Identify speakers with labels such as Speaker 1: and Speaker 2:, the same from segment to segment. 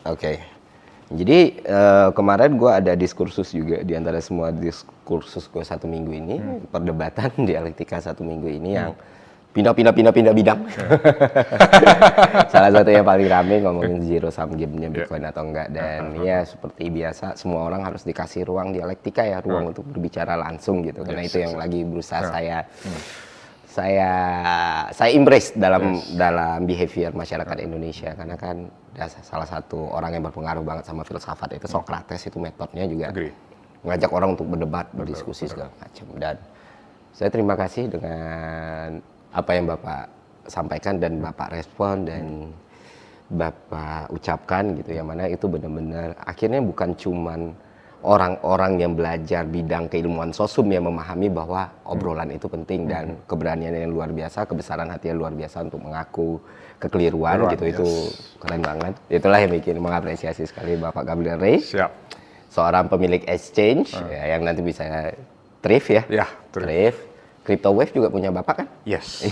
Speaker 1: Oke. Jadi kemarin gue ada diskursus juga di antara semua diskursus gue 1 minggu ini, perdebatan dialektika 1 minggu ini yang pindah bidang. Salah satu yang paling rame ngomongin zero sum game-nya Bitcoin atau enggak, dan ya seperti biasa semua orang harus dikasih ruang dialektika ya, ruang untuk berbicara langsung gitu, karena itu yang lagi berusaha saya embrace dalam behavior masyarakat Indonesia, karena kan salah satu orang yang berpengaruh banget sama filsafat itu Socrates, itu metodenya juga ngajak orang untuk berdebat, berdiskusi segala macam. Dan saya terima kasih dengan apa yang Bapak sampaikan dan Bapak respon dan Bapak ucapkan gitu, yang mana itu benar-benar akhirnya bukan cuman orang-orang yang belajar bidang keilmuan sosum yang memahami bahwa obrolan itu penting dan keberanian yang luar biasa, kebesaran hati yang luar biasa untuk mengaku kekeliruan gitu, itu keren banget. Itulah yang bikin mengapresiasi sekali Bapak Gabriel Rey.
Speaker 2: Siap.
Speaker 1: Seorang pemilik exchange ya, yang nanti bisa thrift ya.
Speaker 2: Ya,
Speaker 1: thrift. Crypto Wave juga punya Bapak kan?
Speaker 2: Yes.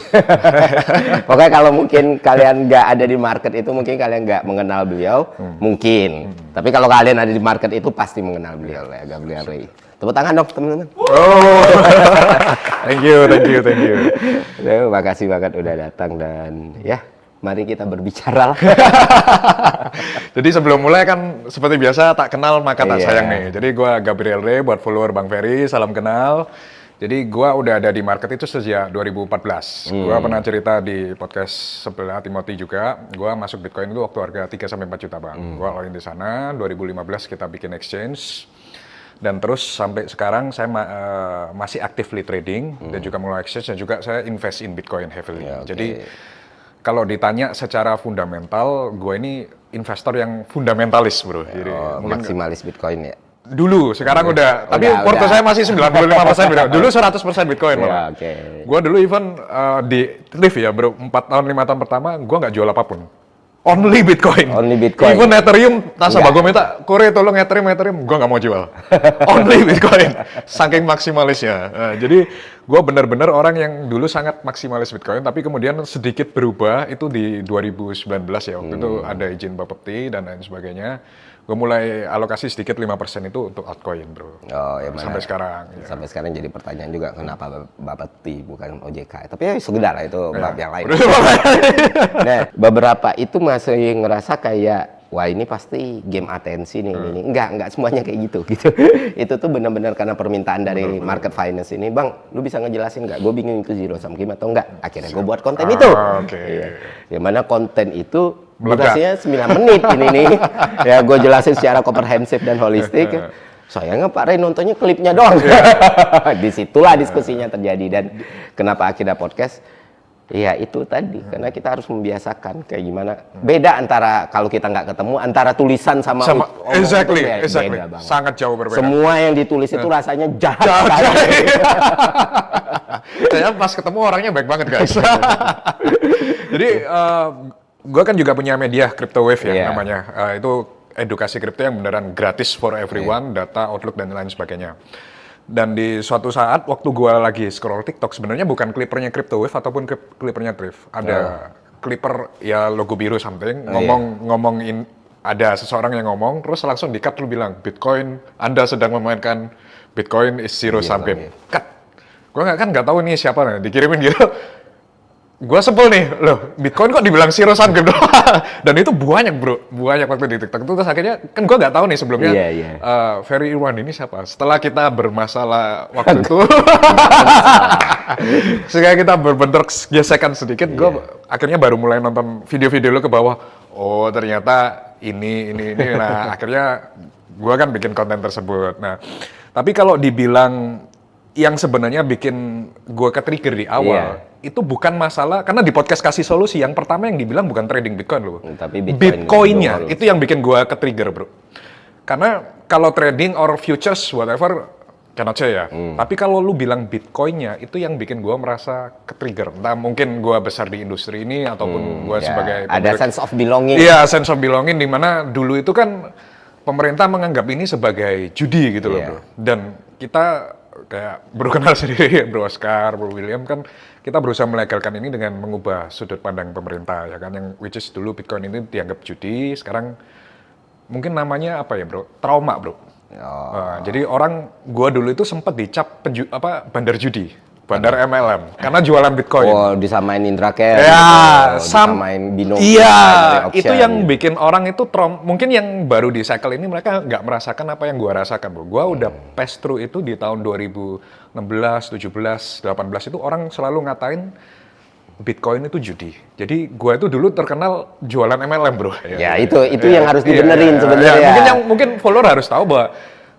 Speaker 1: Pokoknya kalau mungkin kalian nggak ada di market itu, mungkin kalian nggak mengenal beliau, mungkin. Tapi kalau kalian ada di market itu, pasti mengenal beliau ya, Gabriel Rey. Tepuk tangan dong teman-teman.
Speaker 2: Oh, thank you.
Speaker 1: Makasih banget udah datang, dan ya, mari kita berbicara lah.
Speaker 2: Jadi sebelum mulai kan seperti biasa tak kenal maka tak sayang nih. Jadi gue Gabriel Rey, buat follower Bang Ferry, salam kenal. Jadi gue udah ada di market itu sejak 2014. Gue pernah cerita di podcast sebelah Timothy juga. Gue masuk Bitcoin itu waktu harga 3-4 juta bang. Gue all in di sana. 2015 kita bikin exchange. Dan terus sampai sekarang saya masih actively trading dan juga mulai exchange, dan juga saya invest in Bitcoin heavily. Jadi kalau ditanya secara fundamental, gue ini investor yang fundamentalis bro. Jadi
Speaker 1: maksimalis Bitcoin ya.
Speaker 2: Dulu, sekarang udah. Tapi porto saya masih 95% Bitcoin. Dulu 100% Bitcoin malah. Gue dulu even di live ya bro, 4 tahun 5 tahun pertama gue nggak jual apapun. Only Bitcoin. Even Ethereum, nasabah gue minta, Kore tolong Ethereum, gue nggak mau jual. Only Bitcoin. Saking maksimalisnya. Jadi gue benar-benar orang yang dulu sangat maksimalis Bitcoin, tapi kemudian sedikit berubah itu di 2019 ya. Waktu itu ada izin Bapepti dan lain sebagainya. Gue mulai alokasi sedikit 5% itu untuk altcoin bro. Sampai sekarang.
Speaker 1: Sampai sekarang jadi pertanyaan juga, kenapa Bapepti bukan OJK? Tapi ya sekedar lah, itu bab yang lain. Nah, beberapa itu masih ngerasa kayak, wah ini pasti game atensi nih. Enggak semuanya kayak gitu. Itu tuh benar-benar karena permintaan dari market finance ini, bang, lu bisa ngejelasin nggak? Gue bingung itu zero sum game atau enggak. Akhirnya gue buat konten itu. Yang mana konten itu durasinya 9 menit ini nih. Ya gue jelasin secara komprehensif dan holistik. Sayangnya Pak Rey nontonnya klipnya doang. Disitulah diskusinya terjadi. Dan kenapa akhirnya podcast? Ya itu tadi, karena kita harus membiasakan kayak gimana. Beda antara kalau kita nggak ketemu, antara tulisan sama
Speaker 2: exactly.
Speaker 1: Beda banget.
Speaker 2: Sangat jauh berbeda.
Speaker 1: Semua yang ditulis itu rasanya jahat.
Speaker 2: Saya pas ketemu orangnya baik banget guys. Jadi gue kan juga punya media Crypto Wave ya namanya. Itu edukasi kripto yang beneran gratis for everyone, data, outlook dan lain sebagainya. Dan di suatu saat waktu gue lagi scroll TikTok, sebenarnya bukan clippernya Crypto Wave ataupun clippernya Thrift. Ada clipper ya logo biru something, ngomongin, ada seseorang yang ngomong, terus langsung di-cut lu bilang, Bitcoin, Anda sedang memainkan Bitcoin is zero sum game. Cut. Gue nggak tahu nih siapa nih, dikirimin gitu. Gue sebel nih, loh Bitcoin kok dibilang zero sum game doang? Dan itu banyak bro, banyak waktu di TikTok itu. Terus akhirnya, kan gue nggak tahu nih sebelumnya Ferry Irwan ini siapa. Setelah kita bermasalah waktu itu, sehingga kita berbentrok gesekan sedikit, gue akhirnya baru mulai nonton video-video lo ke bawah. Oh ternyata ini. Nah akhirnya gue kan bikin konten tersebut. Nah tapi kalau dibilang yang sebenarnya bikin gue ke-trigger di awal, itu bukan masalah, karena di podcast kasih solusi, yang pertama yang dibilang bukan trading Bitcoin loh. Tapi Bitcoin-nya, itu yang bikin gue ke-trigger bro. Karena kalau trading or futures, whatever, cannot say ya. Tapi kalau lu bilang Bitcoin-nya, itu yang bikin gue merasa ke-trigger. Entah mungkin gue besar di industri ini, ataupun gue sebagai
Speaker 1: ada sense of belonging.
Speaker 2: Iya, sense of belonging, dimana dulu itu kan pemerintah menganggap ini sebagai judi gitu loh bro. Dan kita kayak baru kenal sendiri Bro Oscar, Bro William kan, kita berusaha melegalkan ini dengan mengubah sudut pandang pemerintah ya kan, yang which is dulu Bitcoin ini dianggap judi, sekarang mungkin namanya apa ya bro? Trauma bro. Jadi gua dulu itu sempat dicap bandar judi, bandar MLM, karena jualan Bitcoin.
Speaker 1: Oh, disamain Indraker,
Speaker 2: ya,
Speaker 1: disamain binomo.
Speaker 2: Iya, itu yang bikin orang itu mungkin yang baru di cycle ini mereka nggak merasakan apa yang gua rasakan bro. Gua udah pass through itu di tahun 2016, 17, 18 itu orang selalu ngatain Bitcoin itu judi. Jadi gua itu dulu terkenal jualan MLM bro.
Speaker 1: Ya, itu yang harus dibenerin sebenarnya.
Speaker 2: Mungkin follower harus tahu bahwa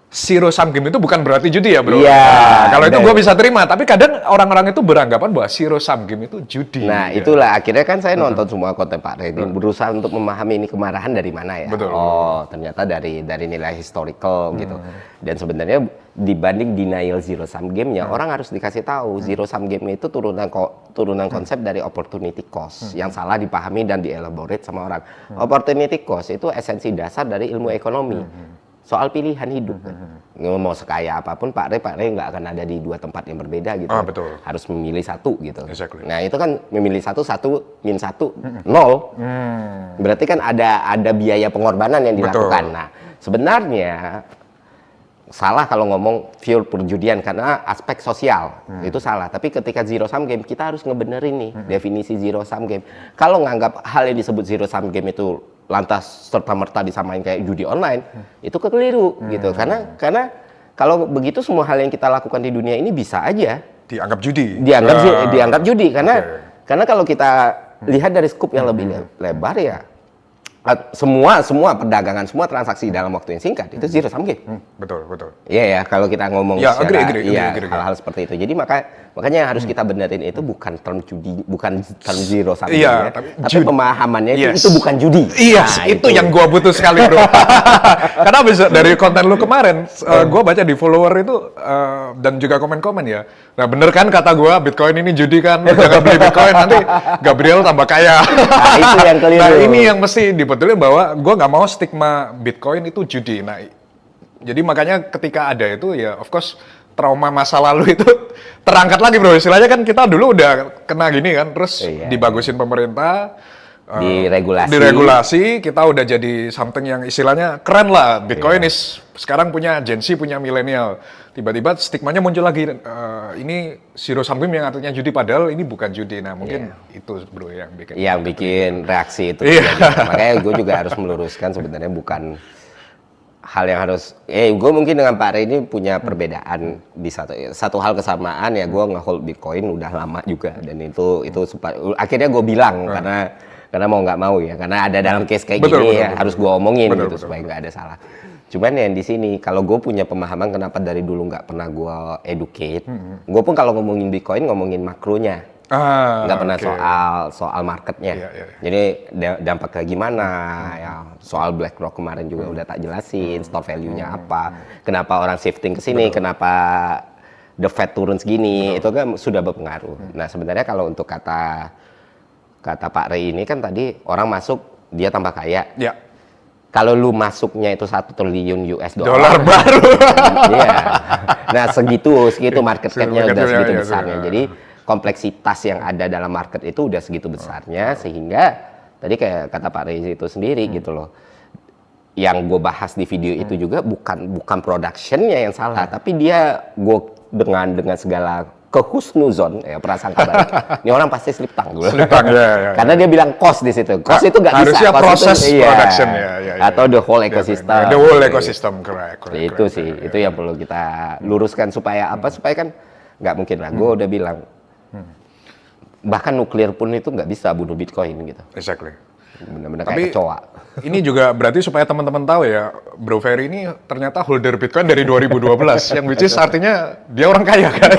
Speaker 2: zero sum game itu bukan berarti judi ya bro.
Speaker 1: Iya.
Speaker 2: Nah, kalau itu gua bisa terima, tapi kadang orang-orang itu beranggapan bahwa zero sum game itu judi.
Speaker 1: Nah, itulah akhirnya kan saya nonton semua konten Pak Reddy, berusaha untuk memahami ini kemarahan dari mana ya.
Speaker 2: Betul.
Speaker 1: Ternyata dari nilai historical gitu. Dan sebenarnya dibanding denial zero sum game-nya, orang harus dikasih tahu zero sum game itu turunan konsep dari opportunity cost yang salah dipahami dan dielaborate sama orang. Opportunity cost itu esensi dasar dari ilmu ekonomi. Soal pilihan hidup kan. Mau sekaya apapun Pak Rey nggak akan ada di dua tempat yang berbeda gitu.
Speaker 2: Betul.
Speaker 1: Harus memilih satu gitu.
Speaker 2: Exactly.
Speaker 1: Nah, itu kan memilih satu min satu, nol. Berarti kan ada biaya pengorbanan yang dilakukan.
Speaker 2: Betul.
Speaker 1: Nah, sebenarnya salah kalau ngomong pure perjudian karena aspek sosial. Itu salah. Tapi ketika zero sum game kita harus ngebenerin nih definisi zero sum game. Kalau nganggap hal yang disebut zero sum game itu lantas serta-merta disamain kayak judi online, itu keliru gitu. Karena kalau begitu semua hal yang kita lakukan di dunia ini bisa aja
Speaker 2: dianggap judi.
Speaker 1: Dianggap judi karena kalau kita lihat dari skup yang lebih lebar ya, semua perdagangan, semua transaksi dalam waktu yang singkat itu zero sum game.
Speaker 2: Betul.
Speaker 1: Iya ya, kalau kita ngomong
Speaker 2: ya,
Speaker 1: secara
Speaker 2: agree.
Speaker 1: hal-hal seperti itu. Jadi makanya yang harus kita benerin itu bukan term judi, bukan term zero sum game,
Speaker 2: Iya,
Speaker 1: tapi pemahamannya itu bukan judi.
Speaker 2: Iya,
Speaker 1: Nah,
Speaker 2: itu yang gua butuh sekali bro. Karena bisa dari konten lu kemarin, gua baca di follower itu dan juga komen-komen ya. Nah bener kan kata gua, Bitcoin ini judi kan, jangan beli Bitcoin nanti Gabriel tambah kaya.
Speaker 1: Nah, itu yang keliru.
Speaker 2: Nah ini yang mesti dibetulin bahwa gua nggak mau stigma Bitcoin itu judi. Nah jadi makanya ketika ada itu ya of course trauma masa lalu itu terangkat lagi bro. Istilahnya kan kita dulu udah kena gini kan, terus dibagusin pemerintah. Diregulasi, kita udah jadi something yang istilahnya keren lah. Bitcoin sekarang punya Gen Z, punya milenial. Tiba-tiba stigmanya muncul lagi, ini zero sum game yang artinya judi, padahal ini bukan judi. Nah mungkin itu bro yang bikin
Speaker 1: reaksi itu. Makanya gue juga harus meluruskan sebenarnya bukan hal yang harus, gue mungkin dengan Pak Rey ini punya perbedaan di satu hal kesamaan ya, gue nge-hold Bitcoin udah lama juga, dan itu akhirnya gue bilang karena mau nggak mau ya, karena ada dalam case kayak gini harus gue omongin supaya nggak ada salah. Cuman yang di sini kalau gue punya pemahaman kenapa dari dulu nggak pernah gue educate, gue pun kalau ngomongin Bitcoin ngomongin makronya, nggak pernah soal marketnya. Jadi dampak kayak gimana ya, soal BlackRock kemarin juga udah tak jelasin store value-nya apa, kenapa orang shifting ke sini, kenapa the Fed turun segini, itu kan sudah berpengaruh. Nah sebenarnya kalau untuk kata Pak Rey ini kan tadi orang masuk dia tambah kaya. Kalau lu masuknya itu 1 triliun US dollar
Speaker 2: baru.
Speaker 1: Iya. Nah segitu market cap-nya udah segitu besarnya. Jadi kompleksitas yang ada dalam market itu udah segitu besarnya, sehingga tadi kayak kata Pak Rey itu sendiri gitu loh. Yang gue bahas di video itu juga bukan production-nya yang salah, tapi dia dengan segala kehusnuzon, prasangka baik. Ini orang pasti slip tang dulu. Karena dia bilang cost di situ. Cost itu nggak bisa.
Speaker 2: Harusnya proses production
Speaker 1: atau the whole ecosystem.
Speaker 2: The whole ecosystem, correct.
Speaker 1: Itu sih, itu yang perlu kita luruskan supaya kan nggak mungkin lah. Gue udah bilang, bahkan nuklir pun itu nggak bisa bunuh Bitcoin gitu.
Speaker 2: Exactly.
Speaker 1: Benar-benar kayak kecoa.
Speaker 2: Ini juga berarti supaya teman-teman tahu ya, Bro Ferry ini ternyata holder Bitcoin dari 2012, yang which is artinya dia orang kaya kan?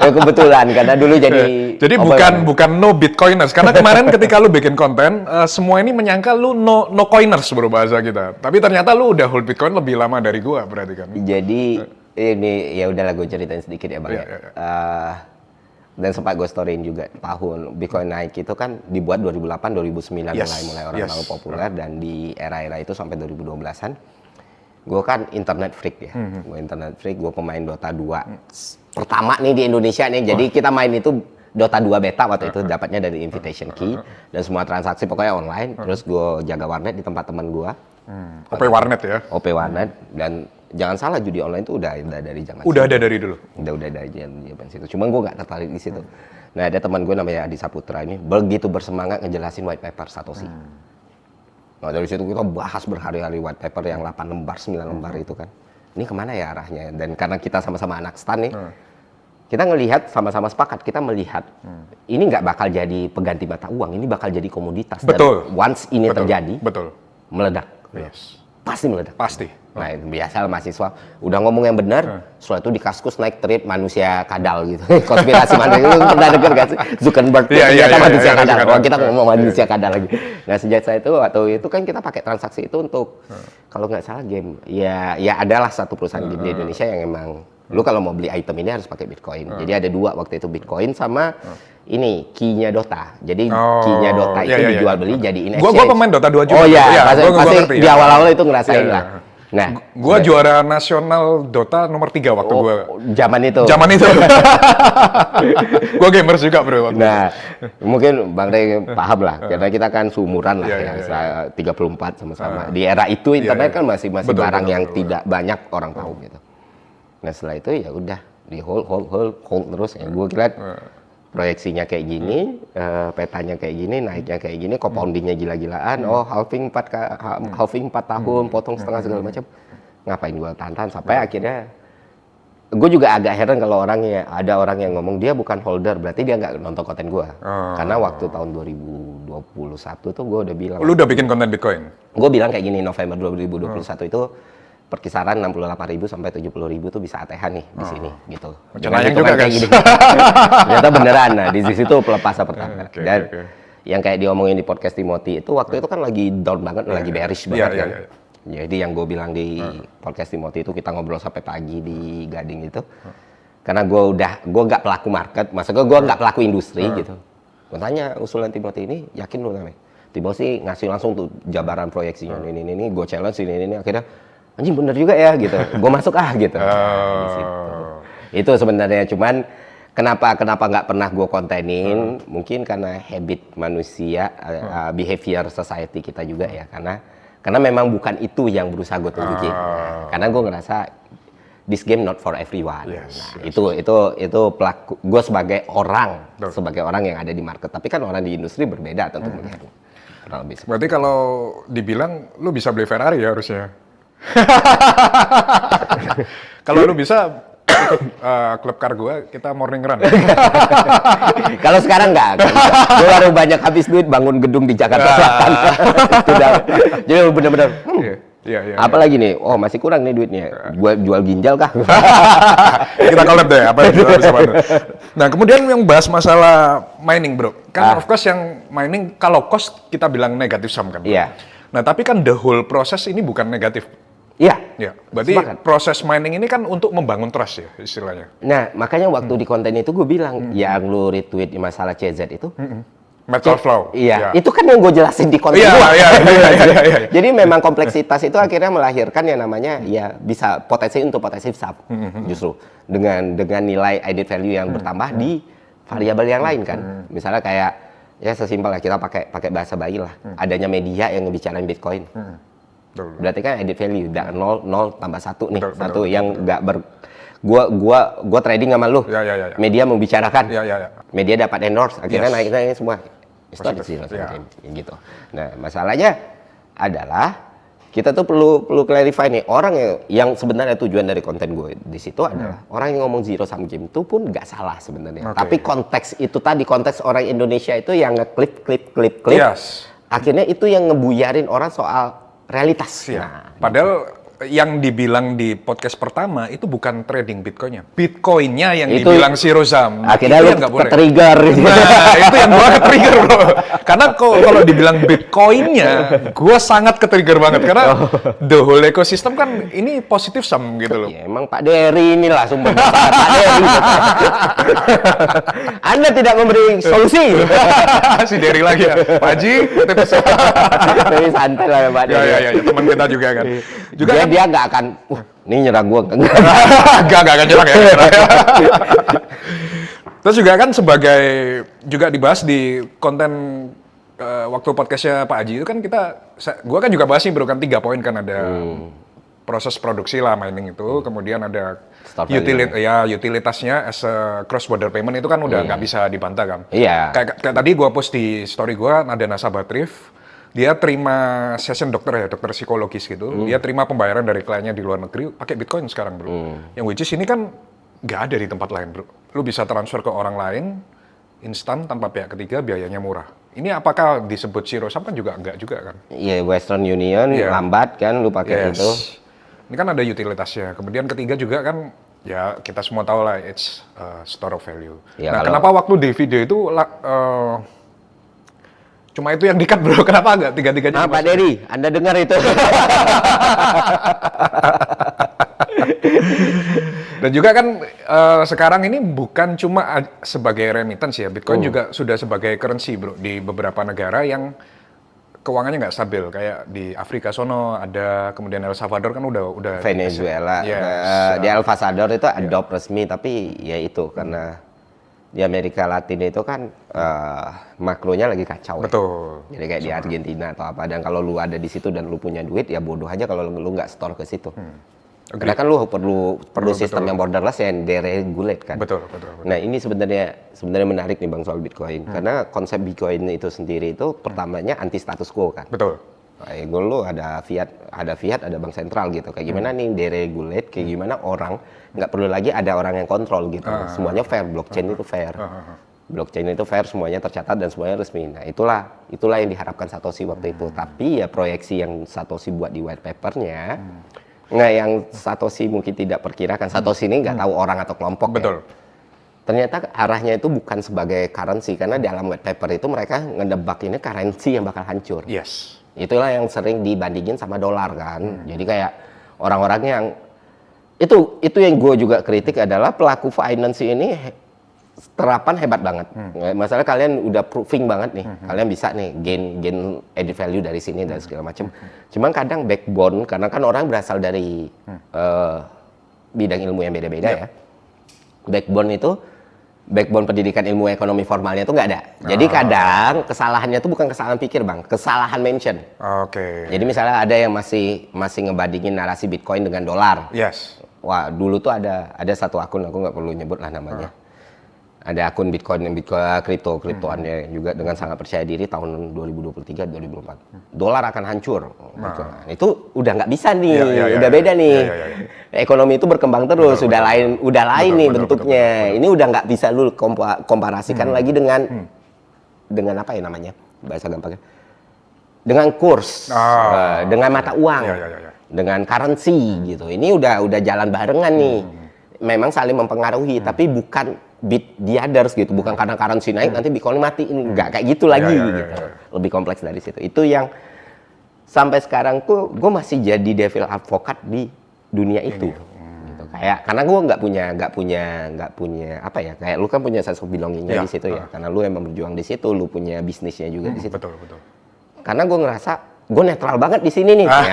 Speaker 1: Kebetulan karena dulu jadi
Speaker 2: bukan no Bitcoiners, karena kemarin ketika lu bikin konten, semua ini menyangka lu no coiners bro bahasa kita, tapi ternyata lu udah hold Bitcoin lebih lama dari gua berarti kan?
Speaker 1: Jadi ini ya udahlah gue ceritain sedikit ya bang. Dan sempat gue storyin juga tahun Bitcoin naik itu kan dibuat 2008 2009 mulai orang tahu populer, dan di era-era itu sampai 2012-an gue kan internet freak ya. Gue internet freak, gue pemain Dota 2 pertama nih di Indonesia nih. Jadi kita main itu Dota 2 beta waktu itu dapatnya dari invitation key dan semua transaksi pokoknya online. Terus gue jaga warnet di tempat teman gue.
Speaker 2: OP Warnet ya?
Speaker 1: OP Warnet. Dan jangan salah, judi online itu udah dari zaman
Speaker 2: Udah ada dari dulu?
Speaker 1: Udah dari zaman situ. Cuma gue nggak tertarik di situ. Nah, ada teman gue namanya Adi Saputra ini begitu bersemangat ngejelasin white paper Satoshi. Nah, dari situ kita bahas berhari-hari white paper yang 8 lembar, 9 lembar itu kan. Ini kemana ya arahnya? Dan karena kita sama-sama anak stan nih, kita ngelihat sama-sama sepakat, kita melihat ini nggak bakal jadi pengganti mata uang, ini bakal jadi komoditas.
Speaker 2: Betul.
Speaker 1: Dan once ini terjadi, meledak.
Speaker 2: Yes.
Speaker 1: Pasti meledak.
Speaker 2: Pasti.
Speaker 1: Nah, itu biasa mahasiswa udah ngomong yang benar, setelah itu di Kaskus naik trade manusia kadal gitu. Konspirasi manusia itu pernah denger gak sih? Zuckerberg ternyata manusia kadal. Wah, kita ngomong manusia kadal lagi. Nah, sejak saya itu waktu itu kan kita pakai transaksi itu untuk kalau nggak salah game. Ya adalah satu perusahaan game di Indonesia yang emang lu kalau mau beli item ini harus pakai Bitcoin. Jadi ada dua waktu itu, Bitcoin sama ini key-nya Dota. Jadi key-nya Dota itu dijual beli jadiin exchange.
Speaker 2: Gua pemain Dota 2 juga.
Speaker 1: Oh iya, pasti
Speaker 2: ngerti,
Speaker 1: di awal-awal itu ngerasain lah. Nah,
Speaker 2: gua juara nasional Dota nomor 3 waktu gua.
Speaker 1: Zaman itu.
Speaker 2: Gua gamers juga, Bro.
Speaker 1: Nah, mungkin Bang Rey paham lah, karena kita kan seumuran lah saya 34 sama-sama. Di era itu internet kan masih barang yang tidak banyak orang tahu gitu. Nah, setelah itu ya udah di hold terus ya. Gua kira proyeksinya kayak gini, petanya kayak gini, naiknya kayak gini, compoundingnya gila-gilaan. Halving 4 tahun, potong setengah segala macam. Ngapain gua tahan sampai akhirnya gue juga agak heran kalau ada orang yang ngomong dia bukan holder, berarti dia nggak nonton konten gua. Karena waktu tahun 2021 tuh gue udah bilang.
Speaker 2: Lu udah bikin konten Bitcoin?
Speaker 1: Gue bilang kayak gini, November 2021 itu perkisaran 68.000 sampai 70.000 tuh bisa ATH nih di sini gitu.
Speaker 2: Cenayang juga guys.
Speaker 1: Ternyata beneran. Nah, di situ pelepasan pertama. Yang kayak diomongin di podcast Timothy itu waktu itu kan lagi down banget, lagi bearish banget kan. Jadi yang gue bilang di podcast Timothy itu kita ngobrol sampai pagi di Gading itu. Karena gue nggak pelaku market, maksudnya gue nggak pelaku industri gitu. Gue tanya usulan Timothy ini, yakin lu namanya? Timothy ngasih langsung tuh jabaran proyeksinya ini, gue challenge ini akhirnya anjing bener juga ya gitu, gue masuk gitu. Di situ. Itu sebenarnya, cuman kenapa nggak pernah gue kontenin? Mungkin karena habit manusia, behavior society kita juga ya, karena memang bukan itu yang berusaha gue tunjukin. Karena gue ngerasa this game not for everyone. Itu pelaku gue sebagai orang yang ada di market, tapi kan orang di industri berbeda tentu melihatnya.
Speaker 2: Berarti kalau dibilang lu bisa beli Ferrari ya harusnya. Kalau lu bisa ikut klub car gue, kita morning run.
Speaker 1: Kalau sekarang enggak. Gue baru banyak habis duit bangun gedung di Jakarta Selatan. Jadi benar-benar. Apalagi nih? Oh, masih kurang nih duitnya. Gue jual ginjal kah?
Speaker 2: Kita collab deh, apa yang kita bisa bantu. Nah, kemudian yang bahas masalah mining, Bro. Kan of course yang mining kalau cost kita bilang negatif sum kan.
Speaker 1: Iya.
Speaker 2: Nah, tapi kan the whole proses ini bukan negatif.
Speaker 1: Iya.
Speaker 2: Berarti proses mining ini kan untuk membangun trust ya istilahnya.
Speaker 1: Nah, makanya waktu di konten itu gue bilang, yang lu retweet di masalah CZ itu.
Speaker 2: Metal flow.
Speaker 1: Iya, itu kan yang gue jelasin di konten gue. Jadi memang kompleksitas itu akhirnya melahirkan yang namanya bisa potensi untuk potensi sub justru dengan nilai added value yang bertambah di variabel yang lain kan. Misalnya kayak sesimpel lah kita pakai bahasa bayi lah. Adanya media yang ngebicarain Bitcoin. Berarti kan added value, 0 tambah 1 nih, satu yang nggak gua trading sama lu, media membicarakan, media dapat endorse, akhirnya naik semua, gitu. Nah, masalahnya adalah kita tuh perlu clarify nih, orang yang sebenarnya tujuan dari konten gue di situ adalah orang yang ngomong zero sum game itu pun nggak salah sebenarnya, tapi konteks itu tadi, konteks orang Indonesia itu yang ngeklik, akhirnya itu yang ngebuyarin orang soal realitas.
Speaker 2: Padahal yang dibilang di podcast pertama itu bukan trading Bitcoinnya, Bitcoinnya yang dibilang zero sum.
Speaker 1: Akhirnya lu ke-trigger.
Speaker 2: Nah, itu yang gua ke-trigger, Bro. Karena kalau dibilang Bitcoinnya, gua sangat ke-trigger banget karena the whole ecosystem kan ini positif sum gitu loh.
Speaker 1: Ya, emang Pak Dery inilah sumber masalah Pak Dery. Anda tidak memberi solusi.
Speaker 2: Si Dery lagi ya, Pak Haji.
Speaker 1: Tapi santai lah ya Pak Dery.
Speaker 2: Ya, teman kita juga kan.
Speaker 1: Dia nggak akan, ini nyerang gua.
Speaker 2: Nggak akan nyerang ya. Terus juga kan juga dibahas di konten waktu podcastnya Pak Haji itu kan gua kan juga bahas nih bro kan 3 poin kan ada proses produksi lah mining itu, kemudian ada utilitasnya as a cross border payment itu kan udah nggak bisa dibantah kan.
Speaker 1: Iya.
Speaker 2: Kayak tadi gua post di story gua ada nasabah Thrift, dia terima session dokter psikologis gitu, dia terima pembayaran dari kliennya di luar negeri pakai Bitcoin sekarang bro. Yang which is ini kan nggak ada di tempat lain bro. Lu bisa transfer ke orang lain instan tanpa pihak ketiga, biayanya murah. Ini apakah disebut zero sum kan juga enggak juga kan?
Speaker 1: Iya, Western Union lambat kan lu pakai itu.
Speaker 2: Ini kan ada utilitasnya. Kemudian ketiga juga kan ya kita semua tahu lah it's store of value.
Speaker 1: Ya,
Speaker 2: nah, kenapa waktu di video itu cuma itu yang di-cut bro? Kenapa enggak tiga-tiganya?
Speaker 1: Pak Dery, Anda dengar itu?
Speaker 2: Dan juga kan sekarang ini bukan cuma sebagai remittance ya, Bitcoin juga sudah sebagai currency bro di beberapa negara yang keuangannya nggak stabil, kayak di Afrika sono ada, kemudian El Salvador kan udah
Speaker 1: Venezuela, di El Salvador itu adopt resmi, tapi ya itu karena di Amerika Latin itu kan makronya lagi kacau.
Speaker 2: Betul.
Speaker 1: Ya. Jadi kayak di Argentina atau apa, dan kalau lu ada di situ dan lu punya duit ya bodoh aja kalau lu nggak store ke situ. Karena kan lu perlu sistem yang borderless yang deregulate kan.
Speaker 2: Betul.
Speaker 1: Nah ini sebenarnya menarik nih bang soal Bitcoin, karena konsep Bitcoin itu sendiri itu pertamanya anti status quo kan.
Speaker 2: Betul.
Speaker 1: Lu ada fiat, ada bank sentral gitu. Kayak gimana nih deregulate, kayak gimana orang nggak perlu lagi ada orang yang kontrol gitu. Semuanya fair, blockchain itu fair. Blockchain itu fair, semuanya tercatat dan semuanya resmi. Nah itulah yang diharapkan Satoshi waktu itu. Tapi ya proyeksi yang Satoshi buat di white papernya, nggak yang Satoshi mungkin tidak perkirakan. Satoshi ini nggak tahu orang atau kelompok.
Speaker 2: Betul.
Speaker 1: Ya. Ternyata arahnya itu bukan sebagai currency, karena dalam white paper itu mereka ngedebak ini currency yang bakal hancur.
Speaker 2: Yes.
Speaker 1: Itulah yang sering dibandingin sama dolar kan. Jadi kayak orang-orang yang itu yang gue juga kritik adalah pelaku finance ini terapan hebat banget. Masalah kalian udah proving banget nih, kalian bisa nih gain added value dari sini dan segala macam. Cuman kadang backbone, karena kan orang berasal dari bidang ilmu yang beda-beda ya. Backbone pendidikan ilmu ekonomi formalnya itu nggak ada. Jadi kadang kesalahannya itu bukan kesalahan pikir bang, kesalahan mention.
Speaker 2: Oke.
Speaker 1: Jadi misalnya ada yang masih ngebandingin narasi Bitcoin dengan dolar.
Speaker 2: Yes.
Speaker 1: Wah dulu tuh ada satu akun, aku nggak perlu nyebut lah namanya. Ada akun Bitcoin kriptoannya juga dengan sangat percaya diri tahun 2023-2024. Dolar akan hancur. Itu udah nggak bisa nih, udah beda nih. Ekonomi itu berkembang terus, udah lain nih bentuknya. Ini udah nggak bisa lu komparasikan lagi dengan apa ya namanya, bahasa gampangnya, dengan kurs, dengan mata uang, dengan currency gitu. Ini udah jalan barengan nih. Memang saling mempengaruhi, tapi bukan beat the others gitu, bukan karena currency naik nanti Bitcoin mati, nggak kayak gitu lagi gitu. Lebih kompleks dari situ. Itu yang sampai sekarang tuh gue masih jadi devil advocate di dunia itu. Gitu. Kayak karena gue nggak punya apa ya, kayak lu kan punya sense of belonging-nya di situ ya, karena lu emang berjuang di situ, lu punya bisnisnya juga di situ.
Speaker 2: Betul.
Speaker 1: Karena gue ngerasa gue netral banget di sini nih. Ya.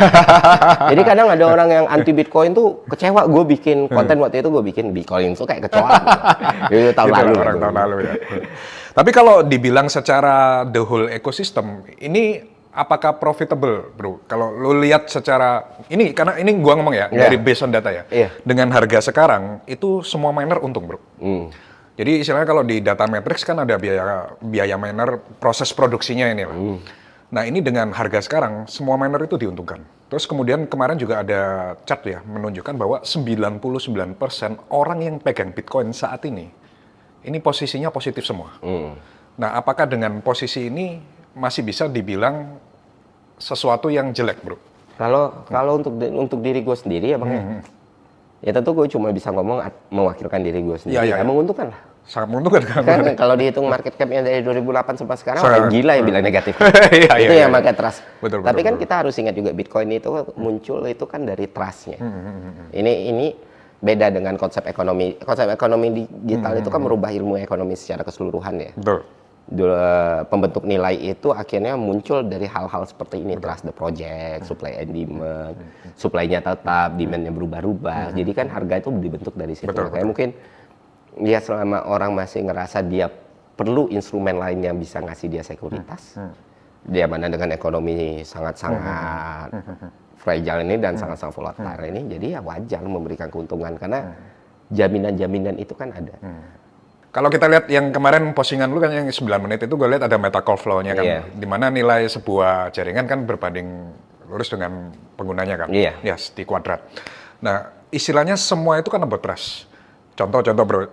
Speaker 1: Jadi kadang ada orang yang anti Bitcoin tuh kecewa. Gue bikin konten waktu itu, gue bikin Bitcoin tuh kayak kecoa. Itu tahun lalu
Speaker 2: ya. Tapi kalau dibilang secara the whole ecosystem, ini apakah profitable, bro? Kalau lu lihat secara ini, karena ini gue ngomong ya dari based on data ya. Dengan harga sekarang itu semua miner untung, bro. Jadi istilahnya kalau di data matrix kan ada biaya miner proses produksinya ini lah. Nah ini dengan harga sekarang, semua miner itu diuntungkan. Terus kemudian kemarin juga ada chart ya, menunjukkan bahwa 99% orang yang pegang Bitcoin saat ini posisinya positif semua. Nah apakah dengan posisi ini masih bisa dibilang sesuatu yang jelek bro?
Speaker 1: Kalau untuk diri gue sendiri ya bang, ya tentu gue cuma bisa ngomong mewakilkan diri gue sendiri. Ya menguntungkan lah.
Speaker 2: Sangat menguntungkan
Speaker 1: kan kalau dihitung market cap-nya dari 2008 sampai sekarang orang gila yang bilang negatif. Itu yang market trust. Tapi kan kita harus ingat juga Bitcoin itu muncul itu kan dari trust-nya. Ini beda dengan konsep ekonomi. Konsep ekonomi digital itu kan merubah ilmu ekonomi secara keseluruhan ya.
Speaker 2: Betul.
Speaker 1: Pembentuk nilai itu akhirnya muncul dari hal-hal seperti ini. Trust the project, supply and demand, supply-nya tetap, demand-nya berubah-ubah. Jadi kan harga itu dibentuk dari situ. Kayak mungkin Ya selama orang masih ngerasa dia perlu instrumen lain yang bisa ngasih dia sekuritas. Dia mana dengan ekonomi sangat-sangat fragile ini dan sangat-sangat volatile ini, jadi ya wajar memberikan keuntungan karena jaminan-jaminan itu kan ada.
Speaker 2: Kalau kita lihat yang kemarin postingan lu kan yang 9 menit itu gue lihat ada meta-call flow-nya kan, di mana nilai sebuah jaringan kan berbanding lurus dengan penggunanya kan, yes, di kuadrat. Nah, istilahnya semua itu kan about trust. Contoh bro,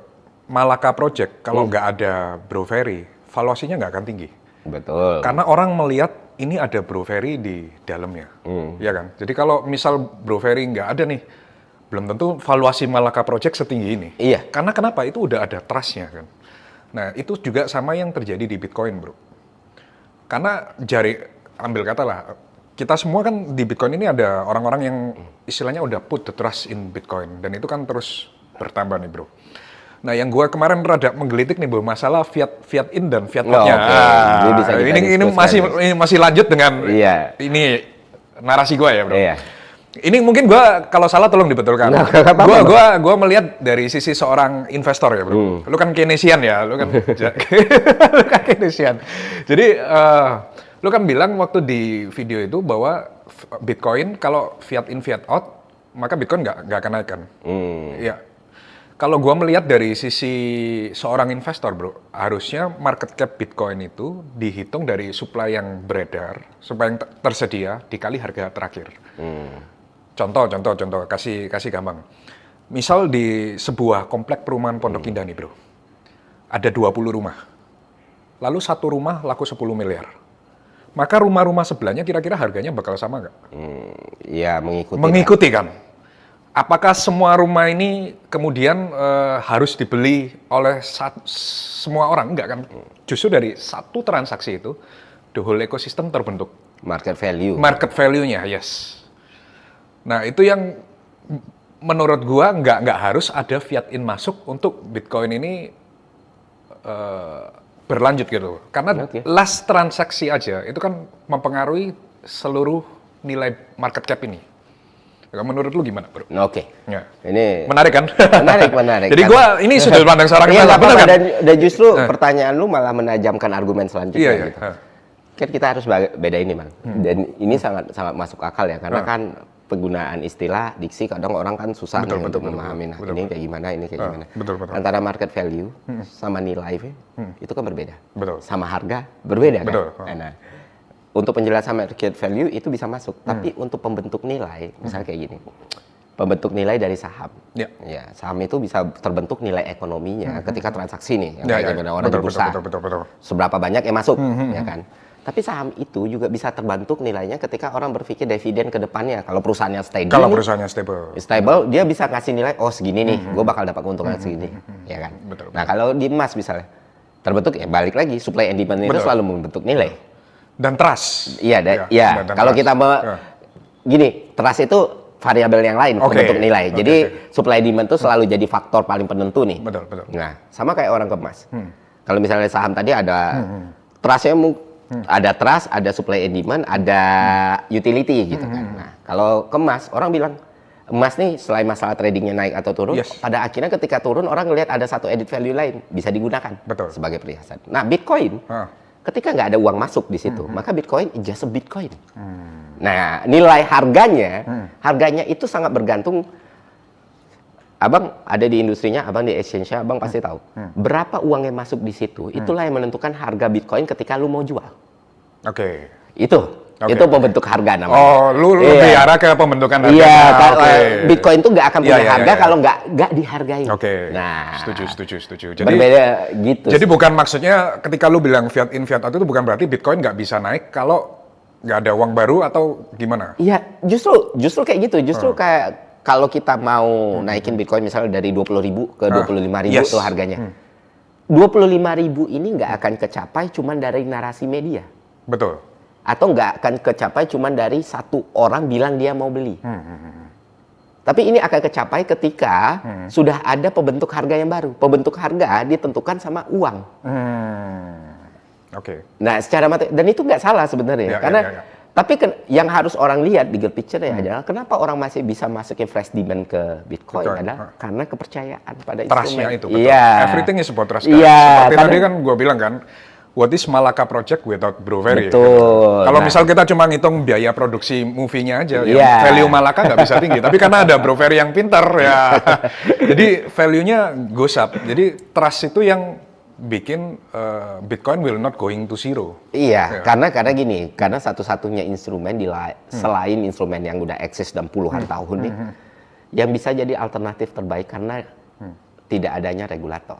Speaker 2: Malaka Project kalau nggak ada Bro Ferry, valuasinya nggak akan tinggi.
Speaker 1: Betul.
Speaker 2: Karena orang melihat ini ada Bro Ferry di dalamnya, ya kan. Jadi kalau misal Bro Ferry nggak ada nih, belum tentu valuasi Malaka Project setinggi ini.
Speaker 1: Iya.
Speaker 2: Karena kenapa? Itu udah ada trust-nya kan. Nah itu juga sama yang terjadi di Bitcoin bro. Karena ambil kata lah, kita semua kan di Bitcoin ini ada orang-orang yang istilahnya udah put the trust in Bitcoin. Dan itu kan terus bertambah nih bro. Nah yang gue kemarin rada menggelitik nih bro, masalah fiat in dan fiat out-nya. Ini masih lanjut dengan ini narasi gue ya bro. Ini mungkin gue kalau salah tolong dibetulkan. Gue melihat dari sisi seorang investor ya bro. Lu kan Keynesian ya, lu kan Keynesian. Jadi lu kan bilang waktu di video itu bahwa Bitcoin kalau fiat in fiat out maka Bitcoin nggak akan naik kan. Ya. Kalau gue melihat dari sisi seorang investor bro, harusnya market cap Bitcoin itu dihitung dari supply yang beredar, supply yang tersedia dikali harga terakhir. Contoh, kasih gampang. Misal di sebuah komplek perumahan Pondok Indah nih bro, ada 20 rumah. Lalu satu rumah laku 10 miliar. Maka rumah-rumah sebelahnya kira-kira harganya bakal sama nggak?
Speaker 1: Ya
Speaker 2: mengikuti kan. Apakah semua rumah ini kemudian harus dibeli oleh semua orang? Enggak kan? Justru dari satu transaksi itu, the whole ecosystem terbentuk.
Speaker 1: Market value.
Speaker 2: Market value-nya, yes. Nah itu yang menurut gua nggak harus ada fiat in masuk untuk Bitcoin ini berlanjut gitu. Karena last transaksi aja itu kan mempengaruhi seluruh nilai market cap ini. Menurut lu gimana, bro?
Speaker 1: Ya. Ini
Speaker 2: menarik kan?
Speaker 1: Menarik.
Speaker 2: Jadi gua ini sudut pandang seorang investor, benar kan?
Speaker 1: Dan justru pertanyaan lu malah menajamkan argumen selanjutnya gitu. Kan kita harus beda ini, Bang. Dan ini sangat masuk akal ya, karena kan penggunaan istilah diksi kadang orang kan susah untuk memahami. Nah, ini kayak gimana, ini kayak gimana. Antara market value sama nilai itu kan berbeda. Sama harga berbeda kan? Nah, untuk penjelasan market value itu bisa masuk, tapi untuk pembentuk nilai, misalnya kayak gini, pembentuk nilai dari saham, ya saham itu bisa terbentuk nilai ekonominya ketika transaksi nih, yang kayak orang di bursa, seberapa banyak yang masuk, ya kan? Tapi saham itu juga bisa terbentuk nilainya ketika orang berpikir dividen ke depannya. Kalau perusahaannya stable, dia bisa ngasih nilai, oh segini nih, gue bakal dapat keuntungan segini, ya kan? Nah kalau di emas misalnya terbentuk, ya balik lagi supply and demand itu selalu membentuk nilai.
Speaker 2: Dan trust.
Speaker 1: Iya. Kalau kita gini, trust itu variabel yang lain untuk nilai. Jadi supply demand itu selalu jadi faktor paling penentu nih.
Speaker 2: Betul.
Speaker 1: Nah, sama kayak orang ke emas. Kalau misalnya saham tadi ada trustnya, ada trust, ada supply and demand, ada utility gitu kan. Nah, kalau ke emas, orang bilang emas nih selain masalah tradingnya naik atau turun, pada akhirnya ketika turun orang ngelihat ada satu added value lain bisa digunakan sebagai perhiasan. Nah, Bitcoin ketika nggak ada uang masuk di situ, maka Bitcoin just a Bitcoin. Nah, nilai harganya itu sangat bergantung. Abang ada di industrinya, abang di exchange-nya, abang pasti tahu. Berapa uang yang masuk di situ, itulah yang menentukan harga Bitcoin ketika lu mau jual. Itu pembentuk harga namanya.
Speaker 2: Oh, lu lebih arah ke pembentukan harga.
Speaker 1: Iya, Bitcoin itu nggak akan punya harga kalau nggak dihargai. Nah,
Speaker 2: setuju. Jadi
Speaker 1: berbeda gitu.
Speaker 2: Jadi bukan maksudnya ketika lu bilang fiat in fiat out itu bukan berarti Bitcoin nggak bisa naik kalau nggak ada uang baru atau gimana?
Speaker 1: Iya, justru kayak gitu. Justru kayak kalau kita mau naikin Bitcoin misalnya dari 20.000 ke 25.000 tuh harganya. 25.000 ini nggak akan kecapai cuman dari narasi media.
Speaker 2: Betul.
Speaker 1: Atau nggak akan kecapai cuma dari satu orang bilang dia mau beli. Tapi ini akan kecapai ketika sudah ada pembentuk harga yang baru. Pembentuk harga ditentukan sama uang. Nah, secara materi, dan itu nggak salah sebenarnya, karena Tapi yang harus orang lihat bigger picture adalah kenapa orang masih bisa masukin fresh demand ke Bitcoin adalah karena kepercayaan pada
Speaker 2: Trust-nya
Speaker 1: instrumen.
Speaker 2: itu, betul.
Speaker 1: Iya.
Speaker 2: Everything is about trust.
Speaker 1: Iya,
Speaker 2: Seperti tadi kan gue bilang kan, what is Malaka Project without Broveri?
Speaker 1: Betul.
Speaker 2: Kalau
Speaker 1: Nah.
Speaker 2: misal kita cuma ngitung biaya produksi movie-nya aja,
Speaker 1: Iya.
Speaker 2: yang value Malaka nggak bisa tinggi. Tapi karena ada Broveri yang pintar ya, jadi value-nya goes up. Jadi trust itu yang bikin Bitcoin will not going to zero.
Speaker 1: Iya, karena gini, karena satu-satunya instrumen selain instrumen yang udah eksis dalam puluhan tahun nih, yang bisa jadi alternatif terbaik karena tidak adanya regulator.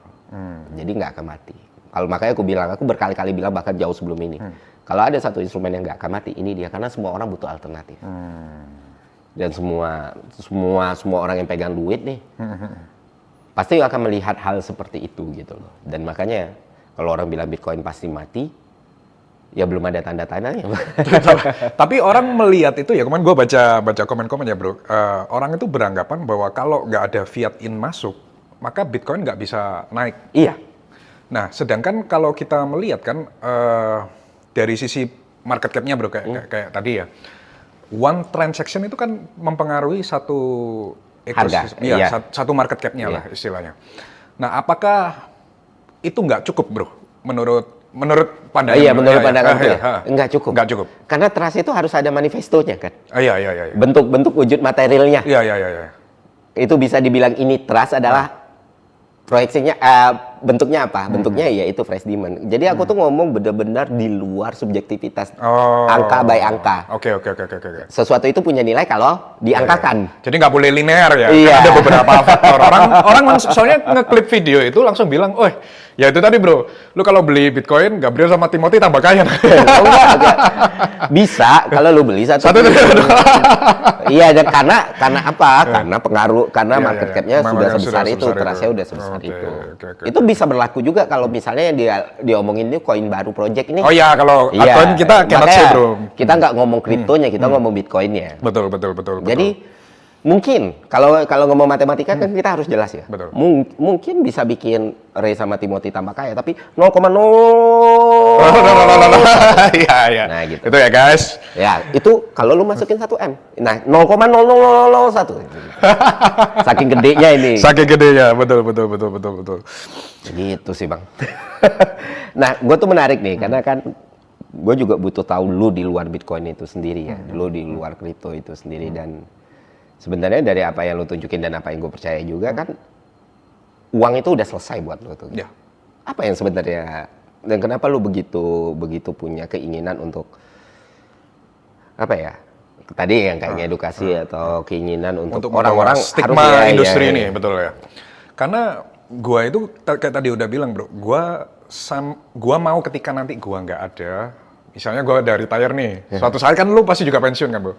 Speaker 1: Jadi nggak akan mati. Kalau makanya aku berkali-kali bilang bahkan jauh sebelum ini, kalau ada satu instrumen yang nggak akan mati, ini dia karena semua orang butuh alternatif. Dan semua orang yang pegang duit nih, pasti akan melihat hal seperti itu gitu loh. Dan makanya kalau orang bilang Bitcoin pasti mati, ya belum ada tanda-tandanya.
Speaker 2: Tapi orang melihat itu ya, kemarin gue baca komen-komen ya bro, orang itu beranggapan bahwa kalau nggak ada fiat in masuk, maka Bitcoin nggak bisa naik.
Speaker 1: Iya.
Speaker 2: Nah, sedangkan kalau kita melihat kan dari sisi market cap-nya bro, kayak tadi ya, one transaction itu kan mempengaruhi satu ekosistem, satu market cap-nya lah istilahnya. Nah, apakah itu nggak cukup bro? Menurut pandangan?
Speaker 1: Iya, menurut pandangan ya, nggak cukup.
Speaker 2: Nggak cukup.
Speaker 1: Karena trust itu harus ada manifestonya kan.
Speaker 2: Iya.
Speaker 1: Bentuk wujud materialnya.
Speaker 2: Iya.
Speaker 1: Itu bisa dibilang ini trust adalah proyeksinya, bentuknya apa? Bentuknya ya itu fresh demand. Jadi aku tuh ngomong benar-benar di luar subjektivitas angka by angka.
Speaker 2: Oke.
Speaker 1: Sesuatu itu punya nilai kalau diangkakan.
Speaker 2: Jadi nggak boleh linear ya.
Speaker 1: Iya.
Speaker 2: Ada beberapa faktor. Orang soalnya ngeklip video itu langsung bilang, oh ya itu tadi bro, lu kalau beli Bitcoin Gabriel sama Timothy tambah kaya.
Speaker 1: Enggak. Bisa kalau lu beli satu. Iya, dan karena apa? Karena market cap-nya sudah sebesar itu, trust-nya udah sebesar itu. Itu bisa berlaku juga kalau misalnya yang diomongin ini koin baru project ini.
Speaker 2: Oh iya, kalau altcoin kita cannot say bro.
Speaker 1: Kita nggak ngomong kriptonya, kita ngomong Bitcoin-nya.
Speaker 2: Betul.
Speaker 1: Jadi mungkin kalau ngomong matematika kan kita harus jelas ya.
Speaker 2: Betul.
Speaker 1: Mungkin bisa bikin Ray sama Timothy tambah kaya, tapi 0,0.
Speaker 2: Iya.
Speaker 1: Nah gitu.
Speaker 2: Itu ya guys.
Speaker 1: Ya itu kalau lu masukin 1 M. Nah 0,0001. Saking gedenya ini.
Speaker 2: Saking gedenya, betul.
Speaker 1: Gitu sih bang. Nah gue tuh menarik nih karena kan gue juga butuh tahu lu di luar Bitcoin itu sendiri ya, lu di luar kripto itu sendiri dan sebenarnya dari apa yang lu tunjukin dan apa yang gue percaya juga kan uang itu udah selesai buat lu tuh.
Speaker 2: Ya.
Speaker 1: Apa yang sebenarnya dan kenapa lu begitu punya keinginan untuk apa ya? Tadi yang kayaknya edukasi atau keinginan untuk orang-orang
Speaker 2: stigma industri ini, betul ya. Karena gua itu kayak tadi udah bilang bro, gua mau ketika nanti gua nggak ada, misalnya gua udah retire nih, suatu saat kan lu pasti juga pensiun kan bro,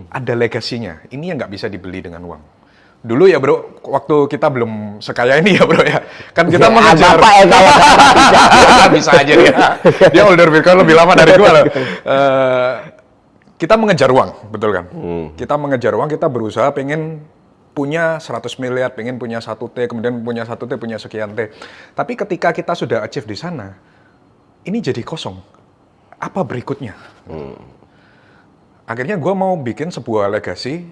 Speaker 2: ada legasinya, ini yang nggak bisa dibeli dengan uang. Dulu ya bro, waktu kita belum sekaya ini ya bro ya, kan kita mengejar, bisa aja dia older Bitcoin lebih lama dari gua loh. Kita mengejar uang, betul kan? Kita mengejar uang, kita berusaha pengen punya 100 miliar, pengen punya 1 T, kemudian punya 1 T, punya sekian T. Tapi ketika kita sudah achieve di sana, ini jadi kosong. Apa berikutnya? Akhirnya gue mau bikin sebuah legacy,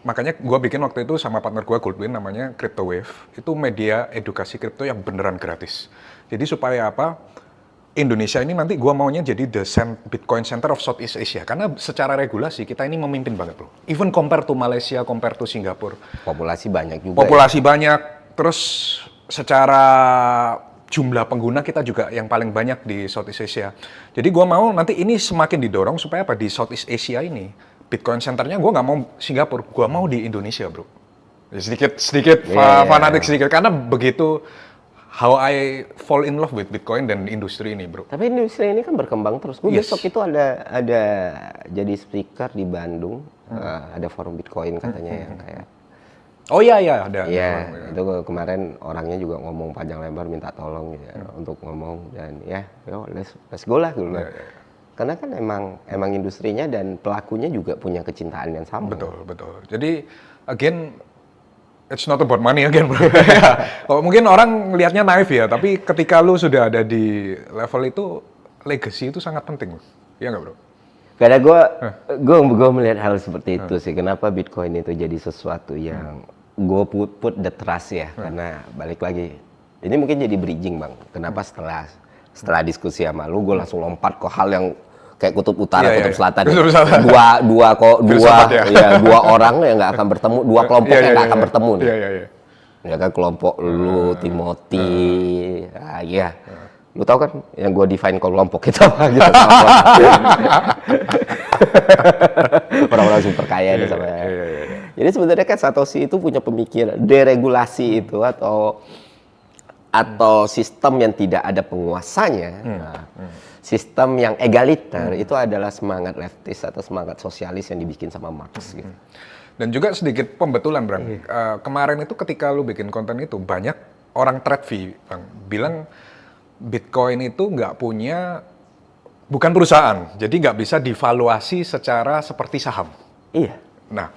Speaker 2: makanya gue bikin waktu itu sama partner gue Goldwyn, namanya Crypto Wave. Itu media edukasi kripto yang beneran gratis. Jadi supaya apa? Indonesia ini nanti gua maunya jadi the Bitcoin Center of Southeast Asia. Karena secara regulasi kita ini memimpin banget bro. Even compare to Malaysia, compare to Singapura.
Speaker 1: Populasi banyak juga.
Speaker 2: Populasi banyak. Terus secara jumlah pengguna kita juga yang paling banyak di Southeast Asia. Jadi gua mau nanti ini semakin didorong supaya apa? Di Southeast Asia ini, Bitcoin Centernya gua nggak mau Singapura. Gua mau di Indonesia bro. Sedikit fanatik sedikit. Karena begitu how I fall in love with Bitcoin dan industri ini, bro.
Speaker 1: Tapi industri ini kan berkembang terus. Gue besok itu ada jadi speaker di Bandung, ada forum Bitcoin katanya yang kayak.
Speaker 2: Oh iya ada.
Speaker 1: Iya, itu kemarin orangnya juga ngomong panjang lebar minta tolong gitu, untuk ngomong dan ya, let's go lah gitu. Karena kan emang industrinya dan pelakunya juga punya kecintaan yang sama.
Speaker 2: Betul. Jadi again, it's not about money again bro. Kalau mungkin orang ngelihatnya naif ya, tapi ketika lu sudah ada di level itu, legacy itu sangat penting. Iya nggak bro?
Speaker 1: Karena gue melihat hal seperti itu sih. Kenapa Bitcoin itu jadi sesuatu yang gue put the trust ya. Karena balik lagi, ini mungkin jadi bridging bang. Kenapa setelah diskusi sama lu, gue langsung lompat ke hal yang kayak kutub utara, kutub selatan. Dua orang yang nggak akan bertemu, dua kelompok yang nggak akan bertemu nih. Ya kan kelompok lu, Timothy, lu tahu kan yang gue define kelompok itu apa gitu. Orang-orang super kaya ini sama. Jadi sebenarnya kan Satoshi itu punya pemikiran deregulasi itu atau sistem yang tidak ada penguasanya. Sistem yang egaliter itu adalah semangat leftist atau semangat sosialis yang dibikin sama Marx gitu.
Speaker 2: Dan juga sedikit pembetulan, Bang. Kemarin itu ketika lu bikin konten itu, banyak orang TradeVi, Bang, bilang Bitcoin itu bukan perusahaan, jadi nggak bisa divaluasi secara seperti saham.
Speaker 1: Iya.
Speaker 2: Nah,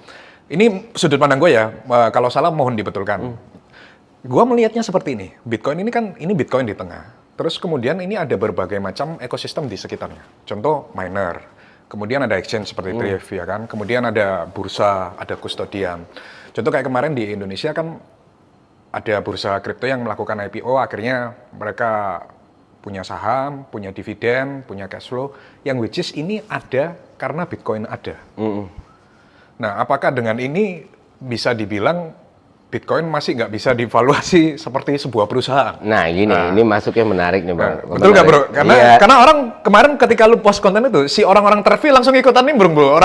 Speaker 2: ini sudut pandang gue ya, kalau salah mohon dibetulkan. Gue melihatnya seperti ini, Bitcoin ini Bitcoin di tengah. Terus kemudian ini ada berbagai macam ekosistem di sekitarnya. Contoh miner, kemudian ada exchange seperti Thrift ya kan, kemudian ada bursa, ada kustodian. Contoh kayak kemarin di Indonesia kan ada bursa kripto yang melakukan IPO, akhirnya mereka punya saham, punya dividen, punya cash flow, yang which is ini ada karena Bitcoin ada. Nah, apakah dengan ini bisa dibilang Bitcoin masih nggak bisa divaluasi seperti sebuah perusahaan?
Speaker 1: Nah, ini masuknya menarik nih bang.
Speaker 2: Betul nggak bro? Karena orang kemarin ketika lu post konten itu, si orang-orang TradeVi langsung ikutan nimbrung bro.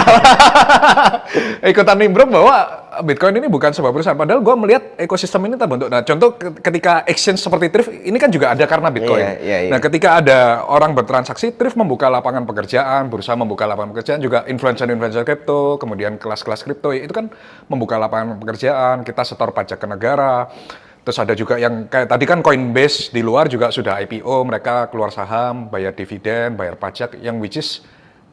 Speaker 2: Ikutan nimbrung bahwa Bitcoin ini bukan sebuah perusahaan. Padahal gue melihat ekosistem ini terbentuk. Nah, contoh ketika exchange seperti Thrift, ini kan juga ada karena Bitcoin. Nah, ketika ada orang bertransaksi, Thrift membuka lapangan pekerjaan, bursa membuka lapangan pekerjaan, juga influencer kripto, kemudian kelas-kelas kripto, itu kan membuka lapangan pekerjaan, kita setor pajak ke negara. Terus ada juga yang kayak tadi kan Coinbase di luar juga sudah IPO, mereka keluar saham, bayar dividen, bayar pajak, yang which is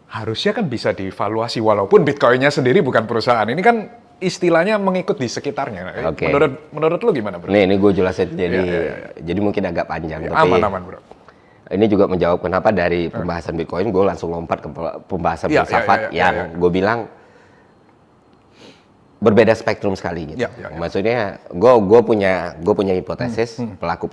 Speaker 2: harusnya kan bisa divaluasi walaupun Bitcoin-nya sendiri bukan perusahaan. Ini kan istilahnya mengikut di sekitarnya.
Speaker 1: Okay.
Speaker 2: Menurut lu gimana, bro?
Speaker 1: Ini gue jelasin jadi mungkin agak panjang.
Speaker 2: Aman, bro.
Speaker 1: Ini juga menjawab kenapa dari pembahasan Bitcoin gue langsung lompat ke pembahasan filsafat yang gue bilang berbeda spektrum sekali gitu. Maksudnya gue punya hipotesis pelaku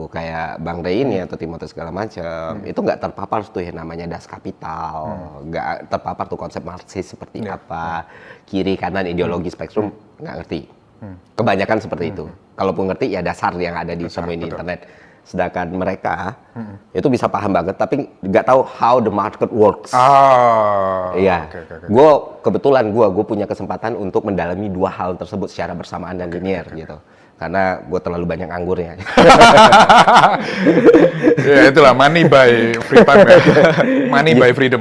Speaker 1: kayak Bang Ray ini atau Timothy segala macam itu nggak terpapar tuh yang namanya das kapital, nggak terpapar tuh konsep Marxis seperti apa, kiri kanan ideologi spektrum nggak ngerti. Kebanyakan seperti itu. Kalaupun ngerti ya dasar yang ada di semua ini internet. Sedangkan mereka itu bisa paham banget, tapi nggak tahu how the market works. Iya. Gue kebetulan gue punya kesempatan untuk mendalami dua hal tersebut secara bersamaan dan linear gitu. Karena gue terlalu banyak anggurnya.
Speaker 2: Ya itulah money by free time ya. Money by freedom.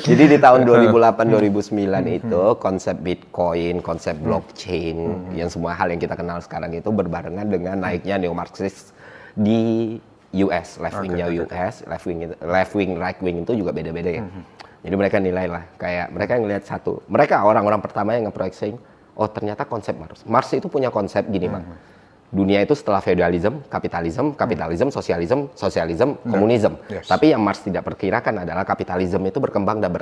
Speaker 1: Jadi di tahun 2008-2009 itu konsep Bitcoin, konsep blockchain, yang semua hal yang kita kenal sekarang itu berbarengan dengan naiknya neo-Marxis di US, left wing, right wing itu juga beda-beda ya. Jadi mereka nilai lah, kayak mereka ngelihat orang-orang pertama yang ngeproyeksi, oh ternyata konsep Marx itu punya konsep gini bang. Dunia itu setelah feudalism, kapitalism, sosialism, komunism. Tapi yang Marx tidak perkirakan adalah kapitalism itu berkembang dan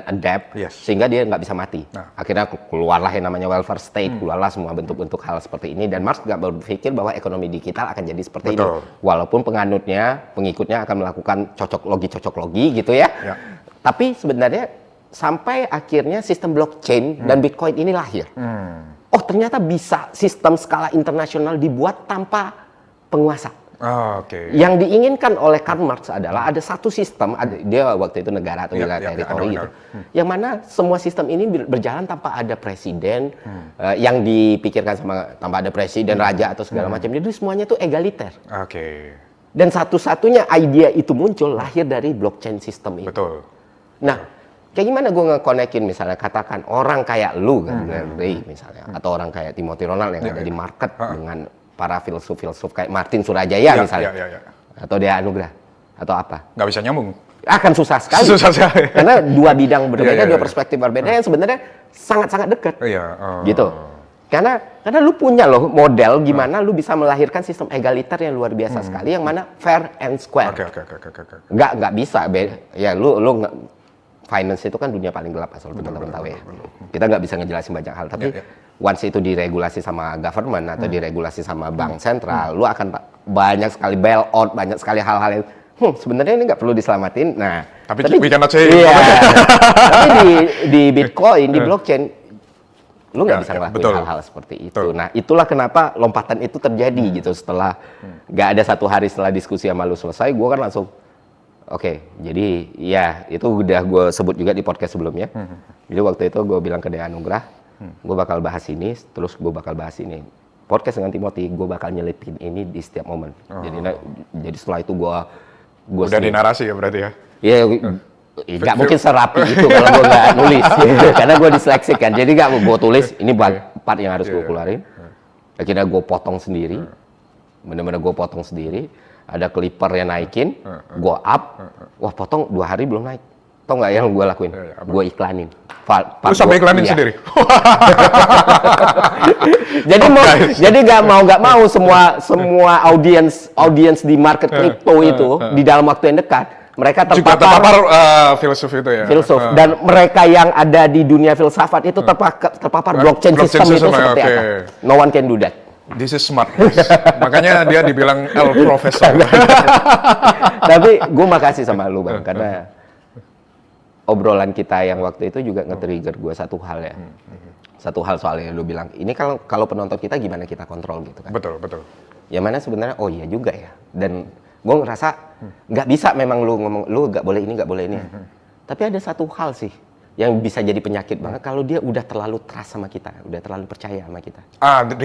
Speaker 1: adapt sehingga dia nggak bisa mati. Akhirnya keluarlah yang namanya welfare state, keluarlah semua bentuk-bentuk hal seperti ini. Dan Marx nggak berpikir bahwa ekonomi digital akan jadi seperti ini. Walaupun pengikutnya akan melakukan cocok logi gitu ya. Tapi sebenarnya sampai akhirnya sistem blockchain dan Bitcoin ini lahir. Oh ternyata bisa sistem skala internasional dibuat tanpa penguasa. Yang diinginkan oleh Karl Marx adalah ada satu sistem, dia waktu itu negara atau negara teritori gitu, yang mana semua sistem ini berjalan tanpa ada presiden, yang dipikirkan tanpa ada presiden, raja atau segala macam. Jadi semuanya itu egaliter. Dan satu-satunya idea itu muncul lahir dari blockchain sistem ini. Nah, kayak gimana gue nge-connectin misalnya katakan orang kayak lu kan, Ray misalnya, atau orang kayak Timothy Ronald yang ada di market dengan para filsuf kayak Martin Surajaya misalnya, atau Dea Anugrah, atau apa?
Speaker 2: Nggak bisa nyambung.
Speaker 1: Akan susah sekali. Karena dua bidang berbeda, dua perspektif berbeda yang sebenarnya sangat-sangat dekat. Gitu. Karena lu punya loh model gimana lu bisa melahirkan sistem egaliter yang luar biasa sekali, yang mana fair and square. Nggak bisa. Ya lu finance itu kan dunia paling gelap asal teman-teman tahu ya. Kita nggak bisa ngejelasin banyak hal, tapi once itu diregulasi sama government atau diregulasi sama bank sentral, lu akan banyak sekali bailout, banyak sekali hal-hal yang sebenarnya ini nggak perlu diselamatin. Nah,
Speaker 2: tapi we cannot say.
Speaker 1: Iya. Tapi di Bitcoin, di blockchain, lu nggak bisa ngelakuin hal-hal seperti itu. Betul. Nah, itulah kenapa lompatan itu terjadi gitu. Setelah nggak ada satu hari setelah diskusi sama lu selesai, gue kan langsung oke, jadi ya itu udah gue sebut juga di podcast sebelumnya. Jadi waktu itu gue bilang ke Dea Anugrah, gue bakal bahas ini, terus gue bakal bahas ini. Podcast dengan Timothy, gue bakal nyelitin ini di setiap momen. Jadi setelah itu gue
Speaker 2: udah di narasi ya berarti ya?
Speaker 1: Iya, nggak mungkin serapi itu kalau gue nggak nulis. Karena gue diseleksi kan, jadi nggak gue tulis, ini part yang harus gue keluarin. Akhirnya gue potong sendiri, bener-bener gue potong sendiri. Ada clipper yang naikin, gue up, wah potong 2 hari belum naik. Tau nggak yang gue lakuin? Gue iklanin.
Speaker 2: Lu sampai iklanin sendiri?
Speaker 1: Jadi nggak mau semua audiens di market crypto itu di dalam waktu yang dekat mereka terpapar
Speaker 2: filsuf itu ya.
Speaker 1: Dan mereka yang ada di dunia filsafat itu terpapar blockchain system itu seperti apa? No one can do that.
Speaker 2: This is smart. Makanya dia dibilang El Professor.
Speaker 1: Tapi gue makasih sama lu Bang, karena obrolan kita yang waktu itu juga nge-trigger gue satu hal ya. Satu hal soalnya lu bilang, ini kalau penonton kita gimana kita kontrol gitu kan.
Speaker 2: Betul, betul.
Speaker 1: Yang mana sebenarnya, oh iya juga ya. Dan gue ngerasa nggak bisa memang lu ngomong, lu nggak boleh ini, nggak boleh ini. Tapi ada satu hal sih yang bisa jadi penyakit banget kalau dia udah terlalu trust sama kita, udah terlalu percaya sama kita.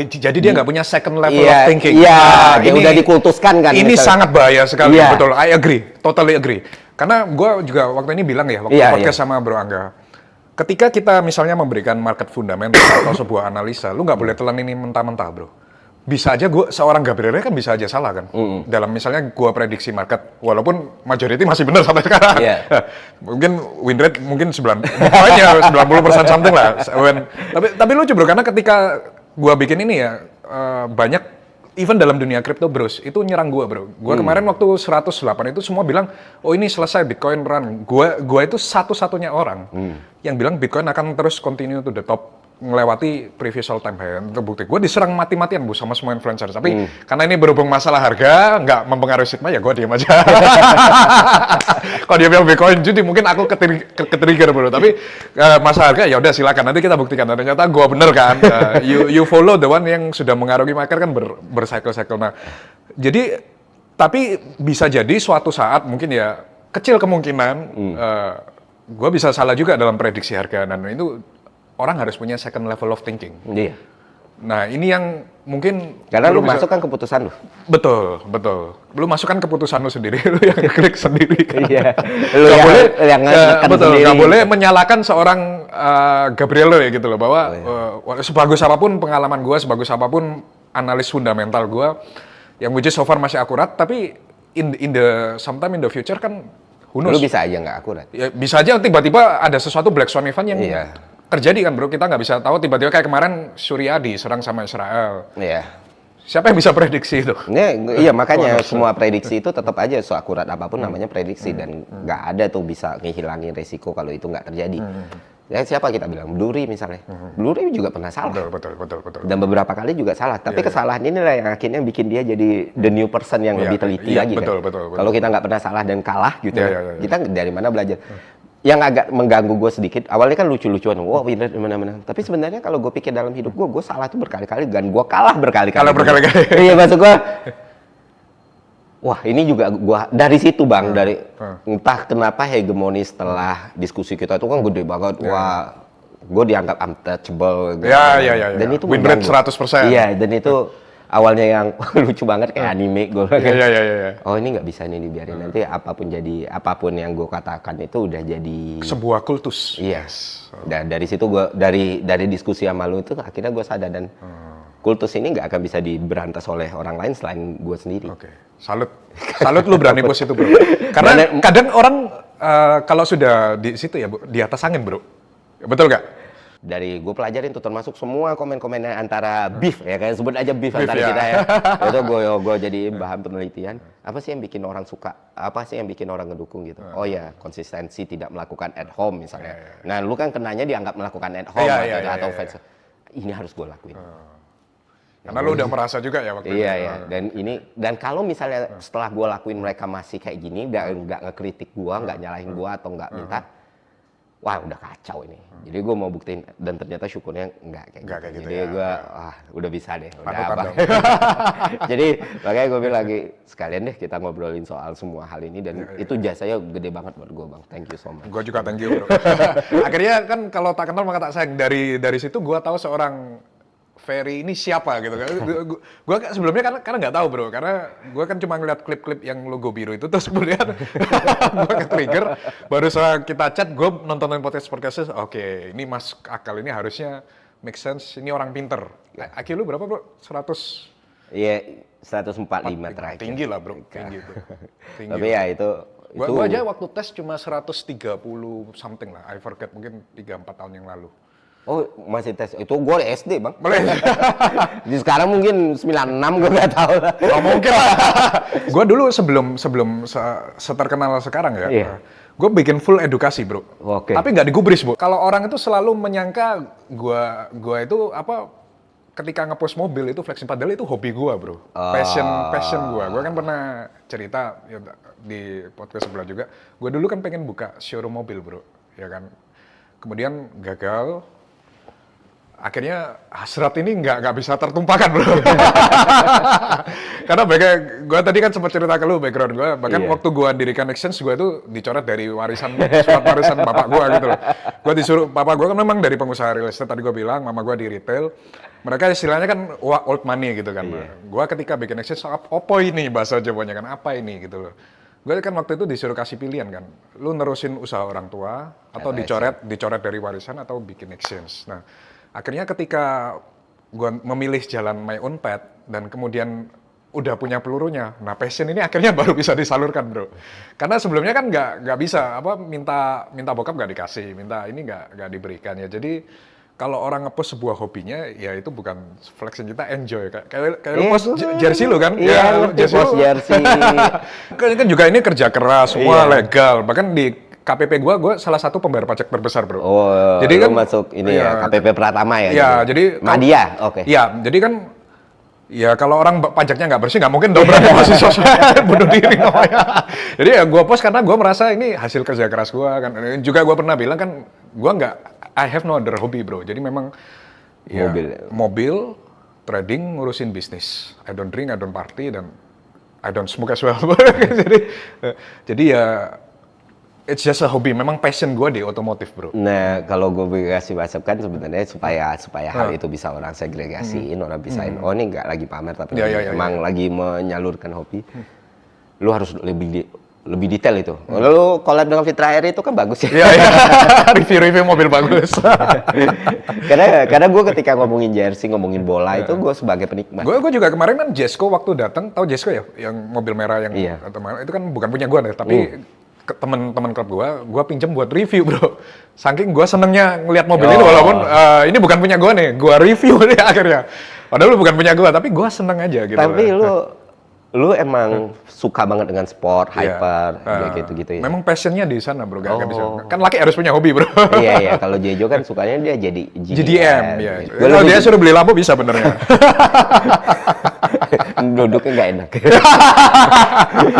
Speaker 2: Jadi dia nggak punya second level of thinking.
Speaker 1: Iya, dia udah dikultuskan kan.
Speaker 2: Ini sangat bahaya sekali, betul. I agree, totally agree. Karena gue juga waktu ini bilang ya, waktu podcast sama Bro Angga, ketika kita misalnya memberikan market fundamental atau sebuah analisa, lu nggak boleh telan ini mentah-mentah, Bro. Bisa aja seorang Gabriel kan bisa aja salah kan. Dalam misalnya gue prediksi market, walaupun majority masih benar sampai sekarang. Mungkin win rate mungkin 90% something lah. Tapi lucu Bro, karena ketika gue bikin ini ya, banyak even dalam dunia crypto bros itu nyerang gue Bro. Gue kemarin waktu 108 itu semua bilang, oh ini selesai Bitcoin run. Gue itu satu-satunya orang yang bilang Bitcoin akan terus continue to the top, ngelewati previous all time high. Untuk bukti, gue diserang mati-matian Bu sama semua influencer. Tapi karena ini berhubung masalah harga, nggak mempengaruhi sigma, ya gue diem aja. Kalau dia bilang Bitcoin jadi mungkin aku ketrigger Bro. Tapi masalah harga ya udah silakan, nanti kita buktikan. Ternyata gue bener kan. You follow the one yang sudah mengaruhi market kan bercycle-cycle. Nah, jadi tapi bisa jadi suatu saat mungkin ya kecil kemungkinan gue bisa salah juga dalam prediksi harga, dan itu orang harus punya second level of thinking.
Speaker 1: Iya.
Speaker 2: Nah, ini yang mungkin
Speaker 1: karena lu masukkan keputusan lu.
Speaker 2: Betul. Lu masukkan keputusan lu sendiri, lu yang klik sendiri kan.
Speaker 1: Iya. Lu yang
Speaker 2: betul, nggak boleh menyalahkan seorang Gabriel ya gitu loh, bahwa sebagus apapun pengalaman gua, sebagus apapun analis fundamental gua, yang which is so far masih akurat, tapi sometime in the future kan who knows.
Speaker 1: Lu bisa aja nggak akurat.
Speaker 2: Ya, bisa aja tiba-tiba ada sesuatu black swan event yang terjadi kan Bro, kita nggak bisa tahu, tiba-tiba kayak kemarin Suriah diserang sama Israel. Iya. Siapa yang bisa prediksi itu?
Speaker 1: Iya, makanya semua prediksi itu tetap aja seakurat apapun namanya prediksi, dan nggak ada tuh bisa ngehilangin resiko kalau itu nggak terjadi. Ya siapa kita bilang? Blue Ray misalnya. Blue Ray juga pernah salah.
Speaker 2: Betul.
Speaker 1: Dan beberapa kali juga salah. Tapi kesalahan inilah yang akhirnya bikin dia jadi the new person yang lebih teliti lagi kan.
Speaker 2: Betul.
Speaker 1: Kalau kita nggak pernah salah dan kalah gitu, kita dari mana belajar? Yang agak mengganggu gue sedikit, awalnya kan lucu-lucuan, wah winner mana-mana. Tapi sebenarnya kalau gue pikir dalam hidup gue salah tuh berkali-kali, dan gue kalah berkali-kali. Iya, maksud gue, wah ini juga gue dari situ Bang, dari entah kenapa hegemoni setelah diskusi kita itu kan gede banget, wah gue dianggap untouchable. Gitu.
Speaker 2: Ya.
Speaker 1: Dan itu
Speaker 2: win rate 100%.
Speaker 1: Iya, dan itu awalnya yang lucu banget kayak anime gue.
Speaker 2: Iya.
Speaker 1: Oh ini nggak bisa nih dibiarin, nanti apapun yang gue katakan itu udah jadi
Speaker 2: sebuah kultus.
Speaker 1: Yes. Dan dari situ gue dari diskusi sama lu itu akhirnya gue sadar, dan kultus ini nggak akan bisa diberantas oleh orang lain selain gue sendiri.
Speaker 2: Oke. Salut lu berani push itu Bro. Karena kadang orang kalau sudah di situ ya Bu, di atas angin Bro. Betul nggak?
Speaker 1: Dari gue pelajarin tuh termasuk semua komen-komen antara beef ya, kayak sebut aja beef antara
Speaker 2: ya.
Speaker 1: kita ya. Itu gue jadiin bahan penelitian. Apa sih yang bikin orang suka? Apa sih yang bikin orang ngedukung gitu? Oh ya, konsistensi tidak melakukan at home misalnya. Nah, lu kan kenanya dianggap melakukan at home atau fans. Ini harus gue lakuin.
Speaker 2: Karena lu udah merasa juga ya waktu itu.
Speaker 1: Iya. Dan kalau misalnya setelah gue lakuin mereka masih kayak gini, nggak ngekritik gue, nggak nyalahin gue atau nggak minta, wah udah kacau ini. Jadi gue mau buktiin, dan ternyata syukurnya nggak kayak gitu. Jadi gue, udah bisa deh, udah apa. Jadi makanya gue bilang lagi, sekalian deh kita ngobrolin soal semua hal ini, dan itu jasanya gede banget buat gue, Bang. Thank you so much.
Speaker 2: Gue juga thank you, bro. Akhirnya kan kalau tak kenal maka tak sayang. Dari situ gue tahu seorang Ferry ini siapa gitu kan. Gue sebelumnya karena nggak tahu, bro, karena gue kan cuma ngeliat klip-klip yang logo biru itu, terus kemudian gue ke-trigger, baru setelah kita chat, gue nontonin podcast-podcastnya, oke, ini Mas Akal ini harusnya make sense, ini orang pinter. IQ lu berapa, bro? 100?
Speaker 1: Iya, 145 terakhir.
Speaker 2: Tinggi lah, bro, tinggi.
Speaker 1: Tapi ya itu
Speaker 2: gue aja waktu tes cuma 130 something lah, I forget, mungkin 3-4 tahun yang lalu.
Speaker 1: Oh, masih tes. Itu gue SD, Bang. Jadi sekarang mungkin 96, gue nggak tahu lah.
Speaker 2: Oh, mungkin lah. Gue dulu sebelum seterkenal sekarang ya, gue bikin full edukasi, bro.
Speaker 1: Oke.
Speaker 2: Tapi nggak digubris, bro. Kalau orang itu selalu menyangka gue itu ketika ngepost mobil itu flexing, padahal itu hobi gue, bro. Passion gue. Gue kan pernah cerita ya, di podcast sebelah juga. Gue dulu kan pengen buka showroom mobil, bro. Ya kan. Kemudian gagal. Akhirnya hasrat ini nggak bisa tertumpahkan, bro. Karena gue tadi kan sempat cerita ke lu background gue, bahkan waktu gue dirikan Exchange, gue itu dicoret dari surat warisan bapak gue gitu loh. Gue disuruh, bapak gue kan memang dari pengusaha real estate, tadi gue bilang, mama gue di retail. Mereka istilahnya kan old money gitu kan. Gue ketika bikin Exchange, apa ini bahasa Jawanya kan, apa ini gitu loh. Gue kan waktu itu disuruh kasih pilihan kan, lu nerusin usaha orang tua, atau dicoret dari warisan, atau bikin Exchange. Nah, akhirnya ketika gue memilih jalan my own path dan kemudian udah punya pelurunya, nah passion ini akhirnya baru bisa disalurkan, bro. Karena sebelumnya kan nggak bisa minta bokap nggak dikasih, minta ini nggak diberikan ya. Jadi kalau orang ngepost sebuah hobinya, ya itu bukan flexing, kita enjoy. Kayak lu post jersey lu kan?
Speaker 1: Iya, jersey.
Speaker 2: Kan juga ini kerja keras, semua legal. Bahkan di KPP gue salah satu pembayar pajak terbesar, bro.
Speaker 1: Oh, jadi kan masuk ini ya, KPP Pratama ya?
Speaker 2: Iya, jadi
Speaker 1: Madya, oke.
Speaker 2: Iya, jadi kan ya kalau orang pajaknya nggak bersih, nggak mungkin dong berarti masih sosmed, bunuh diri namanya. Jadi ya gue post karena gue merasa ini hasil kerja keras gue kan. Juga gue pernah bilang kan, gue I have no other hobby, bro. Jadi memang mobil, trading, ngurusin bisnis. I don't drink, I don't party, dan I don't smoke as well. jadi ya it's just a hobby, memang passion gue di otomotif, bro.
Speaker 1: Nah, kalau gue kasih masukkan sebenarnya supaya hal itu bisa orang segregasiin, orang bisain, oh ini nggak lagi pamer, tapi memang lagi menyalurkan hobi. Lu harus lebih detail itu. Lalu collab dengan Fitra Air itu kan bagus ya.
Speaker 2: Review mobil bagus.
Speaker 1: karena gue ketika ngomongin jersey, ngomongin bola itu gue sebagai penikmat.
Speaker 2: Gue juga kemarin kan Jesco waktu datang, tahu Jesco ya, yang mobil merah yang itu kan bukan punya gue deh, tapi teman-teman klub gue pinjem buat review, bro. Saking gue senengnya ngelihat mobil ini, walaupun ini bukan punya gue nih, gue review nih akhirnya. Padahal lu bukan punya gue, tapi gue seneng aja gitu.
Speaker 1: Tapi lu emang suka banget dengan sport, hyper, gitu-gitu ya?
Speaker 2: Memang passionnya di sana, bro. Gak bisa. Kan laki harus punya hobi, bro.
Speaker 1: Iya. Kalau Jejo kan sukanya dia jadi
Speaker 2: GDM. Iya. Kalau dia suruh beli lampu bisa benernya.
Speaker 1: Duduknya nggak enak.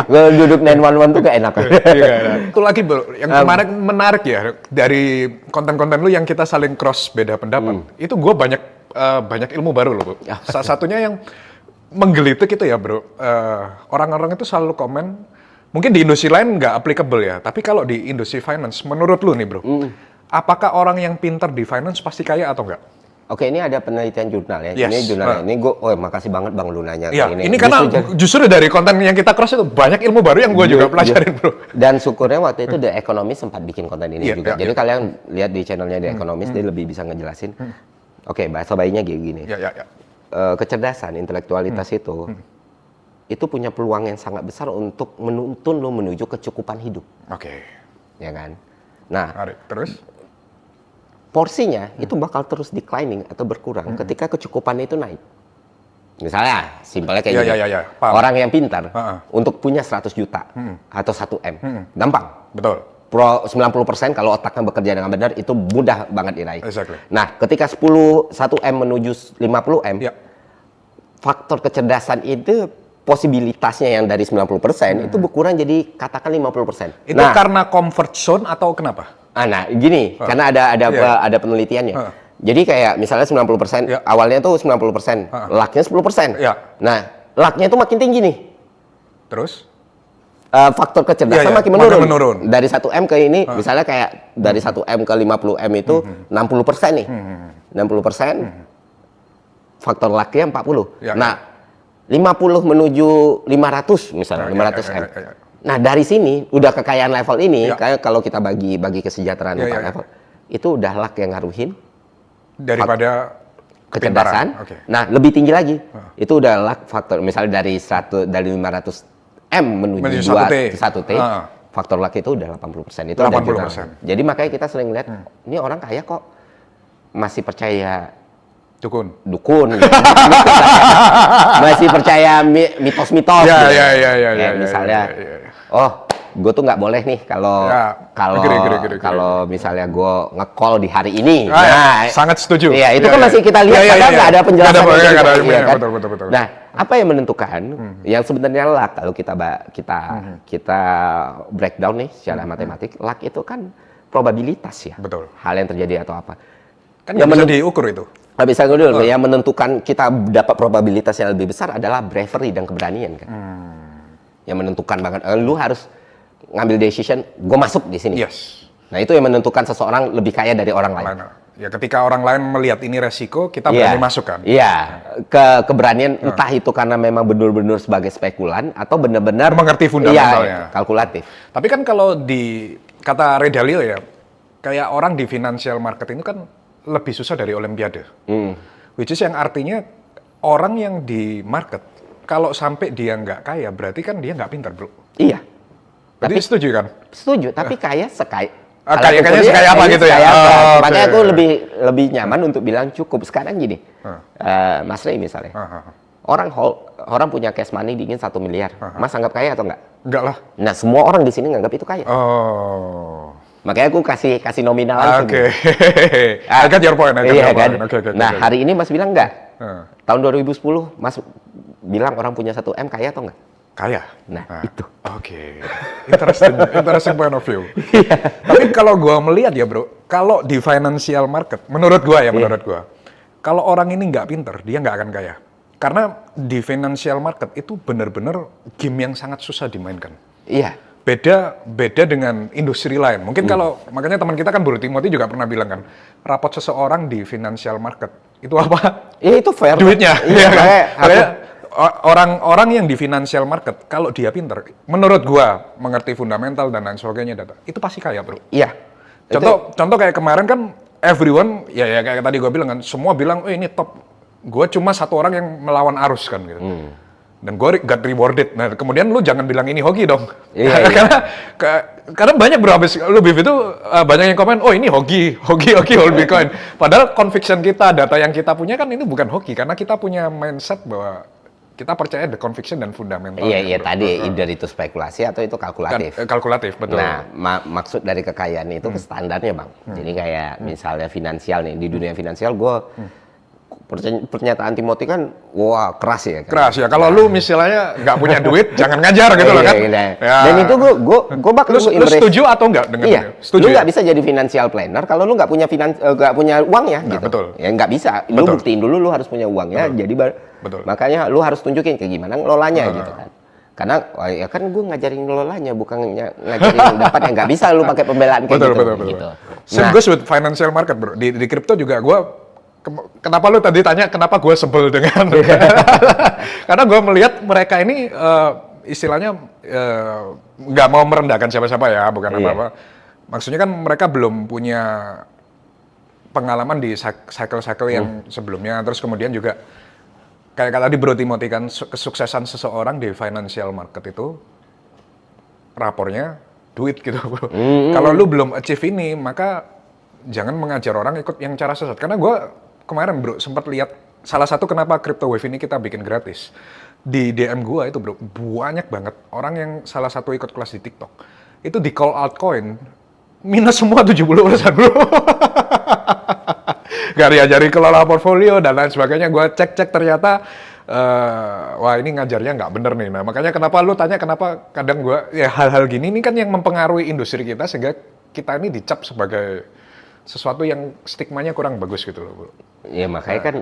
Speaker 1: Gue duduk 911 tuh nggak enak.
Speaker 2: Itu lagi, bro. Yang kemarin menarik ya, dari konten-konten lu yang kita saling cross beda pendapat. Itu gue banyak ilmu baru loh, bro. Salah satunya yang menggelitik itu ya, bro. Orang-orang itu selalu komen, mungkin di industri lain nggak applicable ya, tapi kalau di industri finance, menurut lu nih, bro, apakah orang yang pintar di finance pasti kaya atau enggak?
Speaker 1: Oke, ini ada penelitian jurnal ya. Ini jurnal ini makasih banget Bang lu nanya
Speaker 2: ini. Ini karena justru dari konten yang kita cross itu banyak ilmu baru yang gue juga pelajarin, bro.
Speaker 1: Dan syukurnya waktu itu The Economist sempat bikin konten ini juga. Jadi kalian lihat di channelnya The Economist, dia lebih bisa ngejelasin. Oke, bahasa bayinya gini. Kecerdasan, intelektualitas itu punya peluang yang sangat besar untuk menuntun lo menuju kecukupan hidup.
Speaker 2: Oke.
Speaker 1: Ya kan? Nah,
Speaker 2: terus?
Speaker 1: porsinya itu bakal terus declining atau berkurang ketika kecukupannya itu naik. Misalnya, simpelnya kayak gini.
Speaker 2: Paham.
Speaker 1: Orang yang pintar untuk punya 100 juta atau 1 M, gampang.
Speaker 2: Betul.
Speaker 1: 90% kalau otaknya bekerja dengan benar itu mudah banget diraih.
Speaker 2: Exactly.
Speaker 1: Nah, ketika 1 M menuju 50 M, faktor kecerdasan itu posibilitasnya yang dari 90% itu berkurang jadi katakan 50%.
Speaker 2: Itu karena comfort zone atau kenapa?
Speaker 1: Nah, gini, karena ada penelitiannya. Jadi kayak misalnya 90%, awalnya tuh 90%, luck-nya 10%. Nah, luck-nya itu makin tinggi nih.
Speaker 2: Terus?
Speaker 1: Faktor kecerdasan makin menurun. Dari 1 M ke ini, misalnya kayak dari 1 M ke 50 M itu 60% nih. 60%, faktor luck-nya 40. Nah, 50 menuju 500 misalnya, 500 M. Nah, dari sini, udah kekayaan level ini, kayak kalau kita bagi kesejahteraan 4 level, itu udah luck yang ngaruhin.
Speaker 2: Daripada
Speaker 1: kecerdasan. Nah, lebih tinggi lagi. Itu udah luck faktor. Misalnya dari 500 M menuju 1 T, faktor luck itu udah 80%. Itu
Speaker 2: 80%.
Speaker 1: Jadi makanya kita sering lihat, ini orang kaya kok masih percaya dukun gitu. Masih percaya mitos-mitos. Misalnya, gue tuh nggak boleh nih kalau misalnya gue nge-call di hari ini.
Speaker 2: Sangat setuju.
Speaker 1: Iya, itu kan masih kita lihat padahal nggak ada penjelasan.
Speaker 2: Betul.
Speaker 1: Nah, apa yang menentukan yang sebenarnya luck kalau kita breakdown nih secara matematik, luck itu kan probabilitas ya.
Speaker 2: Betul.
Speaker 1: Hal yang terjadi atau apa.
Speaker 2: Kan yang bisa diukur itu.
Speaker 1: Nggak bisa dulu. Yang menentukan kita dapat probabilitas yang lebih besar adalah bravery dan keberanian kan. Yang menentukan banget. Lu harus ngambil decision, gue masuk di sini. Nah, itu yang menentukan seseorang lebih kaya dari orang lain.
Speaker 2: Ya, ketika orang lain melihat ini resiko, kita berani masuk kan?
Speaker 1: Iya, keberanian entah itu karena memang benar-benar sebagai spekulan atau benar-benar
Speaker 2: mengerti fundamentalnya.
Speaker 1: Kalkulatif.
Speaker 2: Tapi kan kalau di kata Ray Dalio ya, kayak orang di financial market ini kan lebih susah dari olimpiade. Which is yang artinya orang yang di market, kalau sampai dia nggak kaya, berarti kan dia nggak pintar, bro.
Speaker 1: Iya.
Speaker 2: Tapi setuju kan?
Speaker 1: Setuju, tapi kaya sekaya.
Speaker 2: Kayaknya sekaya apa gitu ya?
Speaker 1: Makanya aku lebih nyaman untuk bilang cukup. Sekarang gini, Mas Ray misalnya, orang punya cash money dingin 1 miliar. Mas anggap kaya atau enggak?
Speaker 2: Enggak lah.
Speaker 1: Nah, semua orang di sini nganggap itu kaya. Makanya aku kasih nominal langsung.
Speaker 2: I got your point.
Speaker 1: Nah, hari ini Mas bilang enggak. Tahun 2010, Mas bilang orang punya 1 M kaya atau enggak?
Speaker 2: Kaya.
Speaker 1: Nah, itu.
Speaker 2: Interesting point of view. Tapi kalau gua melihat ya, bro, kalau di financial market, menurut gua, kalau orang ini nggak pinter, dia nggak akan kaya. Karena di financial market itu benar-benar game yang sangat susah dimainkan.
Speaker 1: Iya.
Speaker 2: Beda dengan industri lain. Mungkin kalau, makanya teman kita kan Bro Timothy juga pernah bilang kan, rapot seseorang di financial market, itu apa?
Speaker 1: Iya, itu fair.
Speaker 2: Duitnya. Iya kan? Orang-orang yang di financial market, kalau dia pinter, menurut gua mengerti fundamental dan lain sebagainya data, itu pasti kaya, bro.
Speaker 1: Iya.
Speaker 2: Contoh kayak kemarin kan, everyone, ya kayak tadi gua bilang kan, semua bilang, ini top. Gua cuma 1 orang yang melawan arus kan gitu. Dan gua got rewarded. Nah, kemudian lu jangan bilang ini hoki dong. Karena banyak bro, habis lu beef itu banyak yang komen, oh ini hoki hold Bitcoin. Padahal conviction kita, data yang kita punya kan ini bukan hoki, karena kita punya mindset bahwa kita percaya the conviction dan fundamental.
Speaker 1: Iya tadi either itu spekulasi atau itu kalkulatif.
Speaker 2: Kalkulatif, betul.
Speaker 1: Nah, maksud dari kekayaan itu ke standarnya, Bang. Jadi kayak misalnya finansial nih, di dunia finansial gue pernyataan Timothy kan wah keras ya kan.
Speaker 2: Keras ya. Kalau lu misalnya nggak punya duit, jangan ngajar gitu loh kan.
Speaker 1: Ya. Dan itu gue bakal
Speaker 2: lu setuju atau enggak dengan itu? Setuju.
Speaker 1: Lu nggak bisa jadi financial planner kalau lu nggak punya punya uang ya gitu.
Speaker 2: Betul.
Speaker 1: Ya nggak bisa. Lu buktiin dulu lu harus punya uang ya. Jadi makanya lu harus tunjukin kayak gimana ngelolanya gitu kan. Karena ya kan gue ngajarin ngelolanya bukan ngajarin dapat yang nggak bisa lu pakai pembelaan kayak gitu.
Speaker 2: Same goes with financial market, bro. Di crypto juga gue kenapa lu tadi tanya kenapa gue sebel dengan karena gue melihat mereka ini istilahnya nggak mau merendahkan siapa-siapa ya, bukan apa-apa. Maksudnya kan mereka belum punya pengalaman di cycle-cycle yang sebelumnya. Terus kemudian juga kayak tadi Bro Timothy kan, kesuksesan seseorang di financial market itu rapornya duit gitu, bro. Kalau lu belum achieve ini, maka jangan mengajar orang ikut yang cara sesat. Karena gue kemarin bro sempat lihat salah satu kenapa Crypto Wave ini kita bikin gratis. Di DM gue itu bro, banyak banget orang yang salah satu ikut kelas di TikTok. Itu di call altcoin, minus semua 70% bro. Gak diajari kelola portfolio dan lain sebagainya. Gue cek ternyata, wah ini ngajarnya nggak bener nih. Nah makanya kenapa lu tanya kenapa kadang gue, ya hal-hal gini ini kan yang mempengaruhi industri kita sehingga kita ini dicap sebagai sesuatu yang stigmanya kurang bagus gitu loh bro.
Speaker 1: Ya makanya kan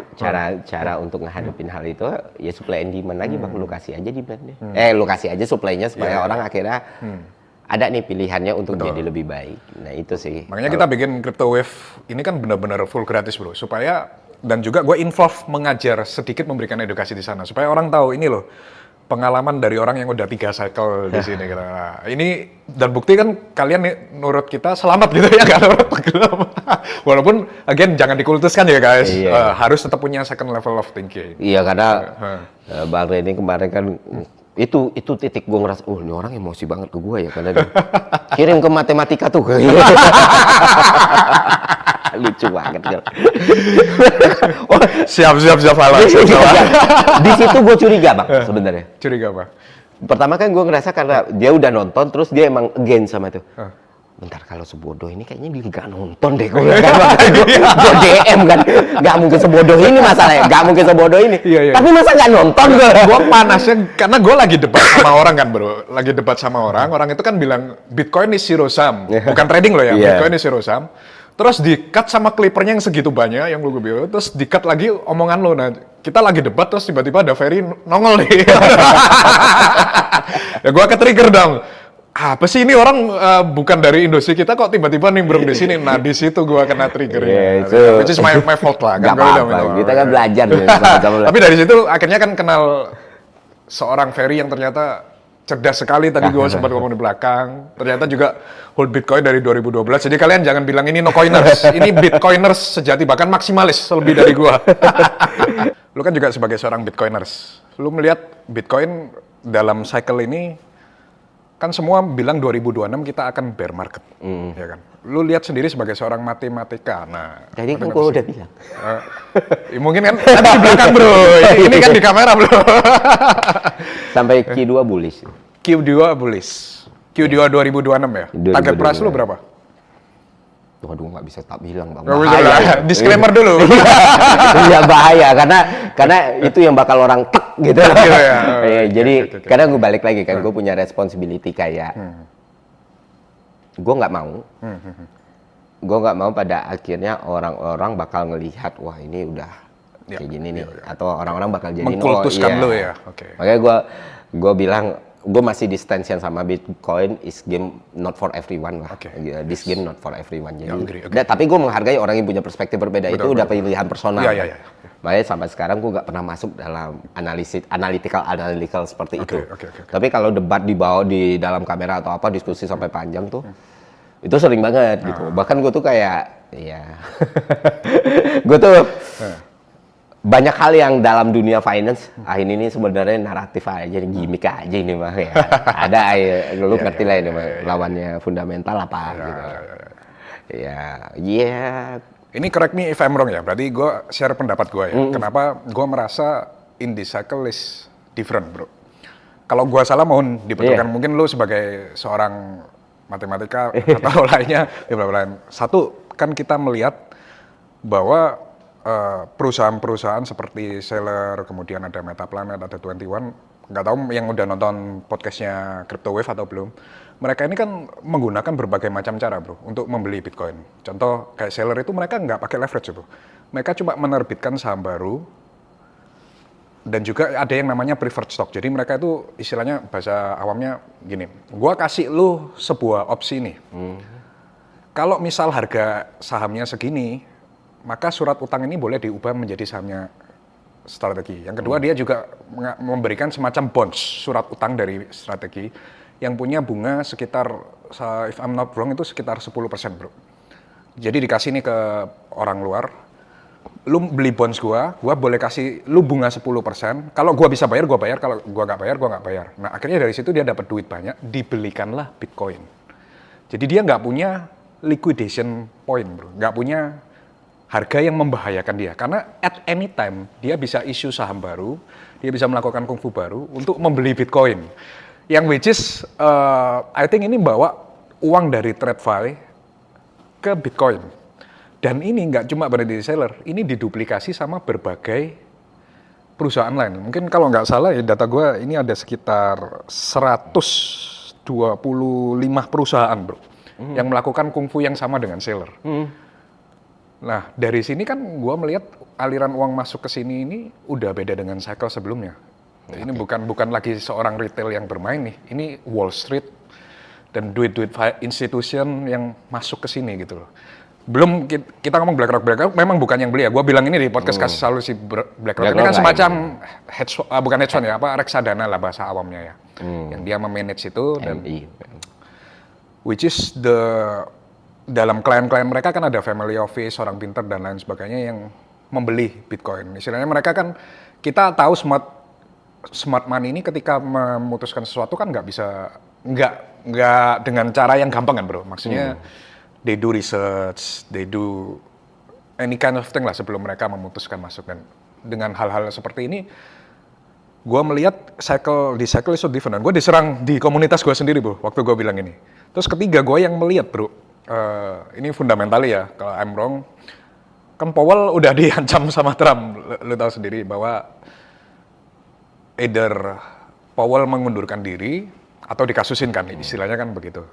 Speaker 1: cara untuk ngehadapin hal itu ya supply and demand lagi bang, lu kasih aja demandnya. Lu kasih aja supply-nya supaya orang akhirnya ada nih pilihannya untuk jadi lebih baik. Nah itu sih.
Speaker 2: Makanya kita bikin Crypto Wave ini kan benar-benar full gratis bro, supaya dan juga gue involve mengajar sedikit memberikan edukasi di sana supaya orang tahu ini loh pengalaman dari orang yang udah 3 cycle di sini. Gitu. Nah, ini dan bukti kan kalian nih nurut kita selamat gitu ya nggak nurut tenggelam. Walaupun again jangan dikultuskan ya guys, harus tetap punya second level of thinking.
Speaker 1: Iya karena Bang Reni kemarin kan itu titik gue ngerasa, oh ini orang emosi banget ke gue ya karena dia kirim ke matematika tuh. Lucu banget kan.
Speaker 2: Oh, siap Fala.
Speaker 1: Di situ gue curiga bang sebenarnya.
Speaker 2: Curiga apa?
Speaker 1: Pertama kan gue ngerasa karena dia udah nonton terus dia emang against sama itu. Bentar kalau sebodoh ini kayaknya dia nggak nonton deh. Gue DM kan, nggak mungkin sebodoh ini masalahnya, nggak mungkin sebodoh ini.
Speaker 2: Iya.
Speaker 1: Tapi masa nggak nonton gue?
Speaker 2: Gue panasnya karena gue lagi debat sama orang kan bro, lagi debat sama orang itu kan bilang Bitcoin is zero sum, bukan trading loh ya, Bitcoin is zero sum. Terus di-cut sama clippernya yang segitu banyak, yang gue bilang, terus di-cut lagi omongan lo. Nah, kita lagi debat, terus tiba-tiba ada Ferry nongol nih. Ya gue ke-trigger dong. Apa sih ini orang bukan dari industri kita kok tiba-tiba nimbrung di sini. Nah, di situ gue kena triggernya. Which is my fault lah.
Speaker 1: Gak apa-apa, kita kan belajar.
Speaker 2: Tapi dari situ akhirnya kan kenal seorang Ferry yang ternyata cerdas sekali, tadi gue sempat ngomong di belakang. Ternyata juga hold Bitcoin dari 2012. Jadi kalian jangan bilang ini no coiners. Ini Bitcoiners sejati, bahkan maksimalis lebih dari gue. Lu kan juga sebagai seorang Bitcoiners. Lu melihat Bitcoin dalam cycle ini, kan semua bilang 2026 kita akan bear market. Ya kan? Lu lihat sendiri sebagai seorang matematika. Nah,
Speaker 1: tadi kan gue udah bilang.
Speaker 2: Mungkin kan tadi di belakang bro. Ini kan di kamera bro.
Speaker 1: Sampai Q2 bullish.
Speaker 2: Q2 bullish. Q2 2026 ya? Target price lu berapa?
Speaker 1: Waduh, nggak bisa tak bilang bang.
Speaker 2: Bahaya. Disclaimer dulu.
Speaker 1: Iya bahaya karena itu yang bakal orang tek gitu. Jadi karena gue balik lagi kan, gue punya responsibility kayak gue nggak mau pada akhirnya orang-orang bakal ngelihat wah ini udah kayak gini nih, atau orang-orang bakal jadi
Speaker 2: mengkultuskan lo ya.
Speaker 1: Makanya gue bilang gue masih di stance yang sama, Bitcoin is game not for everyone lah. This game not for everyone. Jadi, tapi gue menghargai orang yang punya perspektif berbeda. Itu udah pilihan personal. Makanya sampai sekarang gue nggak pernah masuk dalam analytical seperti itu. Tapi kalau debat dibawa di dalam kamera atau apa, diskusi sampai panjang tuh, itu sering banget gitu. Bahkan gue tuh kayak, gue tuh banyak hal yang dalam dunia finance ini sebenarnya naratif aja, gimmick aja ini mah ya. Ada lu ngerti lah ini mah lawannya fundamental apa gitu.
Speaker 2: Ini correct me if I'm wrong ya. Berarti gue share pendapat gue ya. Kenapa gue merasa in this cycle is different, bro. Kalau gue salah mohon dibetulkan. Mungkin lu sebagai seorang matematika atau lainnya, satu kan kita melihat bahwa perusahaan-perusahaan seperti Seller, kemudian ada Metaplanet, ada 21, nggak tahu yang udah nonton podcastnya Crypto Wave atau belum, mereka ini kan menggunakan berbagai macam cara bro untuk membeli Bitcoin. Contoh kayak Seller itu mereka nggak pakai leverage bro, mereka cuma menerbitkan saham baru, dan juga ada yang namanya preferred stock. Jadi mereka itu istilahnya bahasa awamnya gini, gua kasih lu sebuah opsi nih, kalau misal harga sahamnya segini, maka surat utang ini boleh diubah menjadi sahamnya Strategi. Yang kedua, dia juga memberikan semacam bonds, surat utang dari Strategi, yang punya bunga sekitar, if I'm not wrong, itu sekitar 10% bro. Jadi dikasih nih ke orang luar, lu beli bonds gua boleh kasih lu bunga 10%, kalau gua bisa bayar, gua bayar, kalau gua nggak bayar, gua nggak bayar. Nah akhirnya dari situ dia dapat duit banyak, dibelikanlah Bitcoin. Jadi dia nggak punya liquidation point, bro. Nggak punya harga yang membahayakan dia. Karena at any time, dia bisa issue saham baru, dia bisa melakukan kungfu baru untuk membeli Bitcoin. Yang which is, I think ini bawa uang dari TradFi ke Bitcoin. Dan ini nggak cuma berada di seller, ini diduplikasi sama berbagai perusahaan lain. Mungkin kalau nggak salah ya data gue ini ada sekitar 125 perusahaan, bro, yang melakukan kungfu yang sama dengan seller. Nah, dari sini kan gue melihat aliran uang masuk ke sini ini udah beda dengan cycle sebelumnya. Ini bukan lagi seorang retail yang bermain nih, ini Wall Street dan duit-duit institution yang masuk ke sini gitu loh. Belum kita ngomong BlackRock memang bukan yang beli ya. Gue bilang ini di podcast kasus solusi BlackRock ini kan semacam bukan hedge fund ya, reksadana lah bahasa awamnya ya. Yang dia memanage itu dan which is dalam klien-klien mereka kan ada family office, orang pintar dan lain sebagainya yang membeli Bitcoin. Istilahnya mereka kan, kita tahu smart money ini ketika memutuskan sesuatu kan nggak dengan cara yang gampang kan, bro. Maksudnya they do research, they do any kind of thing lah sebelum mereka memutuskan masuk. Dan dengan hal-hal seperti ini, gue melihat di cycle is so different. Gue diserang di komunitas gue sendiri, bro, waktu gue bilang ini. Terus ketiga, gue yang melihat, bro, ini fundamental ya, kalau I'm wrong, kan Powell udah diancam sama Trump, lu tahu sendiri bahwa either Powell mengundurkan diri atau dikasusin kan, istilahnya kan begitu.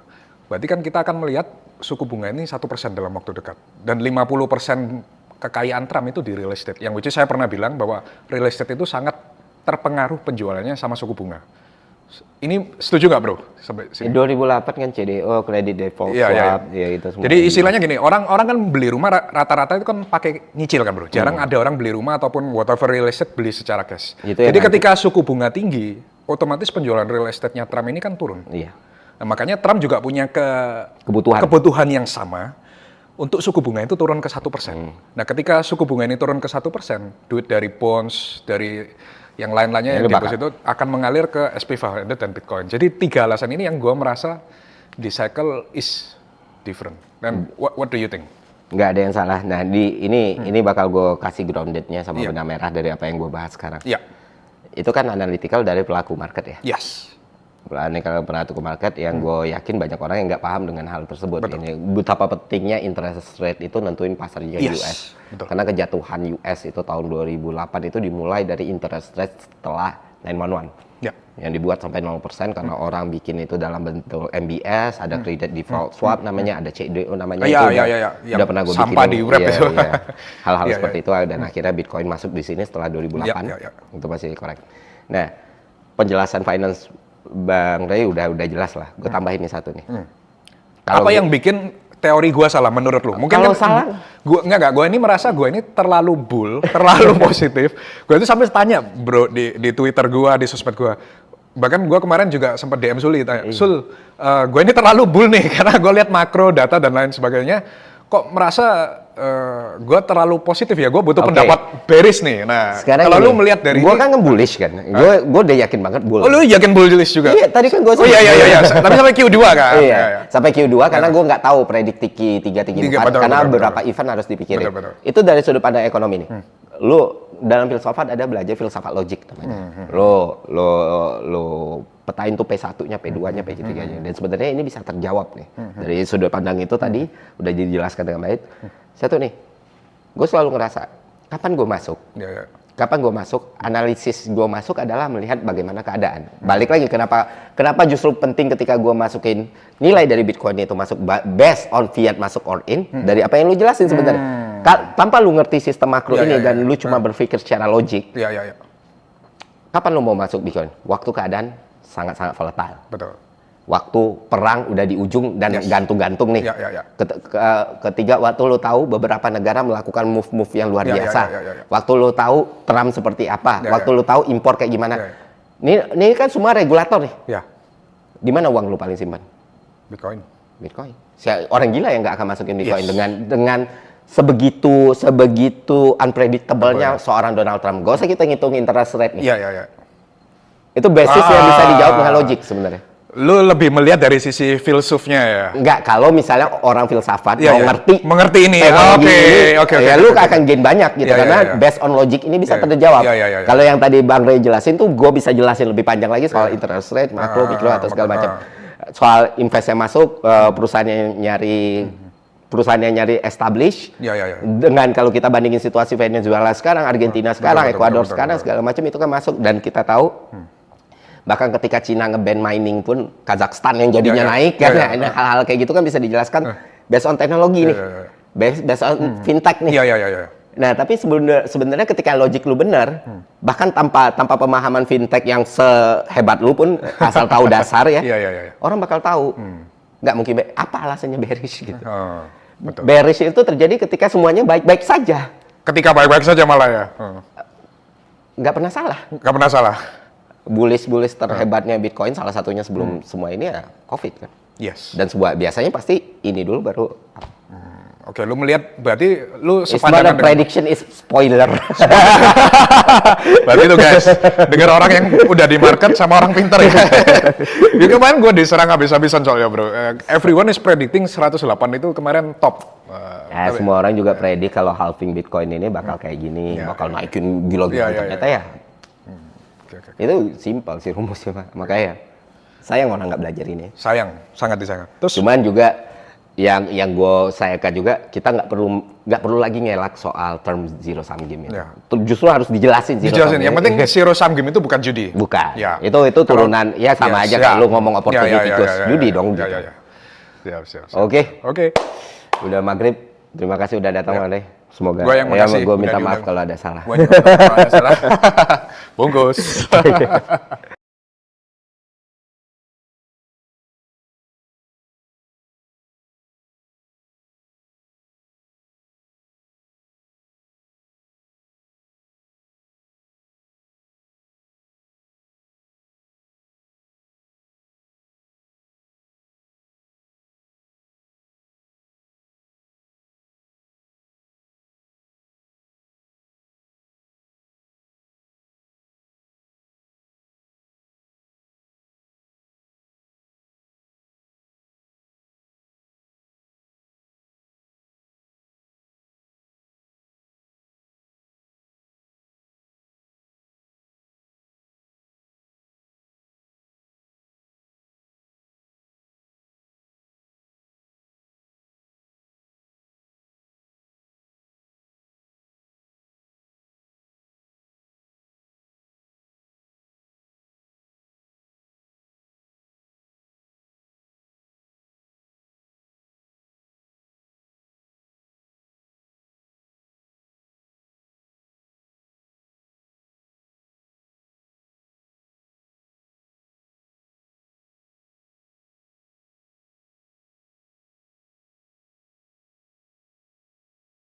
Speaker 2: Berarti kan kita akan melihat suku bunga ini 1% dalam waktu dekat. Dan 50% kekayaan Trump itu di real estate. Yang which is saya pernah bilang bahwa real estate itu sangat terpengaruh penjualannya sama suku bunga. Ini setuju nggak, bro? Sampai sini.
Speaker 1: 2008 kan CDO, credit default swap, ya itu semua.
Speaker 2: Jadi istilahnya gini, orang kan beli rumah rata-rata itu kan pakai nyicil kan, bro. Jarang ada orang beli rumah ataupun whatever real estate beli secara cash. Jadi ketika suku bunga tinggi, otomatis penjualan real estate-nya Trump ini kan turun.
Speaker 1: Iya.
Speaker 2: Nah, makanya Trump juga punya kebutuhan yang sama untuk suku bunga itu turun ke 1%. Nah, ketika suku bunga ini turun ke 1%, duit dari bonds, dari yang lain-lainnya yang deposit itu akan mengalir ke SP500 dan Bitcoin. Jadi 3 alasan ini yang gue merasa di cycle is different. Dan what do you think?
Speaker 1: Nggak ada yang salah. Nah, ini bakal gue kasih grounded-nya sama benang merah dari apa yang gue bahas sekarang.
Speaker 2: Iya.
Speaker 1: Itu kan analytical dari pelaku market ya?
Speaker 2: Yes.
Speaker 1: Kalau pelaku market yang gue yakin banyak orang yang nggak paham dengan hal tersebut. Ini betapa pentingnya interest rate itu nentuin pasar US.
Speaker 2: Betul.
Speaker 1: Karena kejatuhan US itu tahun 2008 itu dimulai dari interest rate setelah 911.
Speaker 2: Ya.
Speaker 1: Yang dibuat sampai 0% karena orang bikin itu dalam bentuk MBS, ada credit default swap namanya, ada CDO namanya. Udah pernah gue bikin.
Speaker 2: Sampah di wrap itu.
Speaker 1: Hal-hal seperti itu dan akhirnya Bitcoin masuk di sini setelah 2008. Itu masih korek. Nah, penjelasan finance Bang Ray udah jelas lah. Gue tambahin nih satu nih.
Speaker 2: Apa yang bikin teori gue salah menurut lu? Mungkin
Speaker 1: kalau salah,
Speaker 2: gue ini merasa gue ini terlalu bull, terlalu positif. Gue itu sampai tanya, bro, di Twitter gue, di sosmed gue. Bahkan gue kemarin juga sempat DM Suli, tanya, Sul, gue ini terlalu bull nih karena gue lihat makro, data dan lain sebagainya. Kok merasa gue terlalu positif ya, gue butuh pendapat bearish nih. Nah, sekarang kalau lu melihat dari
Speaker 1: gue kan nge-bullish kan, gue udah yakin banget bull.
Speaker 2: Oh, lu yakin bullish juga?
Speaker 1: Iya, tadi kan gue
Speaker 2: iya. Tapi sampai Q2 kan?
Speaker 1: Iya, sampai Q2 karena gue nggak tahu prediksi Q3, Q4 karena beberapa event harus dipikirin. Itu dari sudut pandang ekonomi nih. Lu dalam filsafat ada belajar filsafat logik namanya. Lo petain tuh P1-nya, P2-nya, P3-nya. Dan sebenarnya ini bisa terjawab nih. Dari sudut pandang itu tadi udah dijelaskan dengan baik. Satu nih, gue selalu ngerasa, kapan gue masuk? Kapan gue masuk? Analisis gue masuk adalah melihat bagaimana keadaan. Balik lagi, kenapa justru penting ketika gue masukin nilai dari Bitcoin itu masuk based on fiat masuk or in, dari apa yang lu jelasin sebenarnya. Tanpa lu ngerti sistem makro ini dan lu cuma berpikir secara logik. Kapan lu mau masuk Bitcoin? Waktu keadaan sangat-sangat volatile.
Speaker 2: Betul.
Speaker 1: Waktu perang udah di ujung dan gantung-gantung nih. Ketiga, waktu lo tahu beberapa negara melakukan move-move yang luar biasa. Waktu lo tahu Trump seperti apa. Waktu lo tahu impor kayak gimana. Ini kan semua regulator nih. Di mana uang lo paling simpan?
Speaker 2: Bitcoin.
Speaker 1: Orang gila yang nggak akan masukin Bitcoin dengan sebegitu unpredictable-nya seorang Donald Trump. Gak usah kita ngitung interest rate nih. Itu basis yang bisa dijawab dengan logik sebenarnya.
Speaker 2: Lu lebih melihat dari sisi filsufnya ya?
Speaker 1: Enggak, kalau misalnya orang filsafat
Speaker 2: Iya,
Speaker 1: mau
Speaker 2: iya.
Speaker 1: ngerti
Speaker 2: Mengerti ini ya?
Speaker 1: teknologi
Speaker 2: Oke,
Speaker 1: ini,
Speaker 2: oke,
Speaker 1: ya
Speaker 2: oke,
Speaker 1: lu
Speaker 2: oke,
Speaker 1: akan
Speaker 2: oke.
Speaker 1: gain banyak gitu,
Speaker 2: Iya,
Speaker 1: karena
Speaker 2: iya, iya.
Speaker 1: based on logic ini bisa
Speaker 2: Iya,
Speaker 1: terjawab.
Speaker 2: iya, iya, iya.
Speaker 1: Kalau yang tadi Bang Ray jelasin tuh, gue bisa jelasin lebih panjang lagi soal interest rate, makro, mikro, atau segala macam. Soal invest yang masuk, perusahaan yang nyari establish,
Speaker 2: Iya, iya, iya.
Speaker 1: dengan kalau kita bandingin situasi Venezuela sekarang, Argentina sekarang,
Speaker 2: betul,
Speaker 1: Ekuador
Speaker 2: betul,
Speaker 1: sekarang,
Speaker 2: betul.
Speaker 1: segala macam itu kan masuk, dan kita tahu bahkan ketika Cina nge-ban mining pun Kazakhstan yang jadinya
Speaker 2: Iya, iya.
Speaker 1: naik
Speaker 2: Iya,
Speaker 1: kan,
Speaker 2: iya.
Speaker 1: nah, hal-hal kayak gitu kan bisa dijelaskan based on teknologi nih,
Speaker 2: Iya, iya, iya.
Speaker 1: based on fintech nih.
Speaker 2: Iya, iya, iya, iya.
Speaker 1: Nah, tapi sebenarnya ketika logik lu benar, bahkan tanpa pemahaman fintech yang sehebat lu pun, asal tahu dasar ya,
Speaker 2: Iya, iya, iya.
Speaker 1: orang bakal tahu. Nggak mungkin apa alasannya bearish gitu.
Speaker 2: Oh, betul.
Speaker 1: Bearish itu terjadi ketika semuanya baik-baik saja.
Speaker 2: Ketika baik-baik saja malah ya?
Speaker 1: Nggak pernah salah.
Speaker 2: Nggak pernah salah?
Speaker 1: Bullish terhebatnya Bitcoin salah satunya sebelum semua ini ya COVID kan.
Speaker 2: Yes.
Speaker 1: Dan biasanya pasti ini dulu baru.
Speaker 2: Oke, lu melihat berarti lu
Speaker 1: It's not a
Speaker 2: sepandangan dengan...
Speaker 1: prediction, is spoiler.
Speaker 2: Berarti itu guys, dengar orang yang udah di market sama orang pinter ya. Jadi kemarin gue diserang habis-habisan soalnya bro. Everyone is predicting 108 itu kemarin top.
Speaker 1: Ya, semua orang juga predik kalau halving Bitcoin ini bakal kayak gini, bakal naikin gila-gila. Ternyata ya,
Speaker 2: Oke.
Speaker 1: itu simpel sih rumusnya Pak. Makanya sayang orang nggak belajar ini.
Speaker 2: Sayang, sangat disayang. Terus
Speaker 1: Cuman juga yang gue sayangkan juga, kita nggak perlu lagi ngelak soal term zero sum game ini.
Speaker 2: Ya.
Speaker 1: Justru harus dijelasin zero
Speaker 2: dijelasin,
Speaker 1: sum
Speaker 2: yang
Speaker 1: game.
Speaker 2: penting zero sum game itu bukan judi.
Speaker 1: Bukan.
Speaker 2: Ya.
Speaker 1: Itu turunan, ya sama
Speaker 2: Yes,
Speaker 1: aja
Speaker 2: ya.
Speaker 1: kayak lu ngomong opportunity cost judi dong.
Speaker 2: Ya,
Speaker 1: gitu.
Speaker 2: ya, ya. Siap.
Speaker 1: Oke,
Speaker 2: Oke.
Speaker 1: udah maghrib. Terima kasih udah datang, Andre. Semoga.
Speaker 2: Gua yang makasih
Speaker 1: Gue
Speaker 2: udah
Speaker 1: minta maaf
Speaker 2: diundang.
Speaker 1: kalau ada salah.
Speaker 2: Gua juga nggak salah. Bungkus.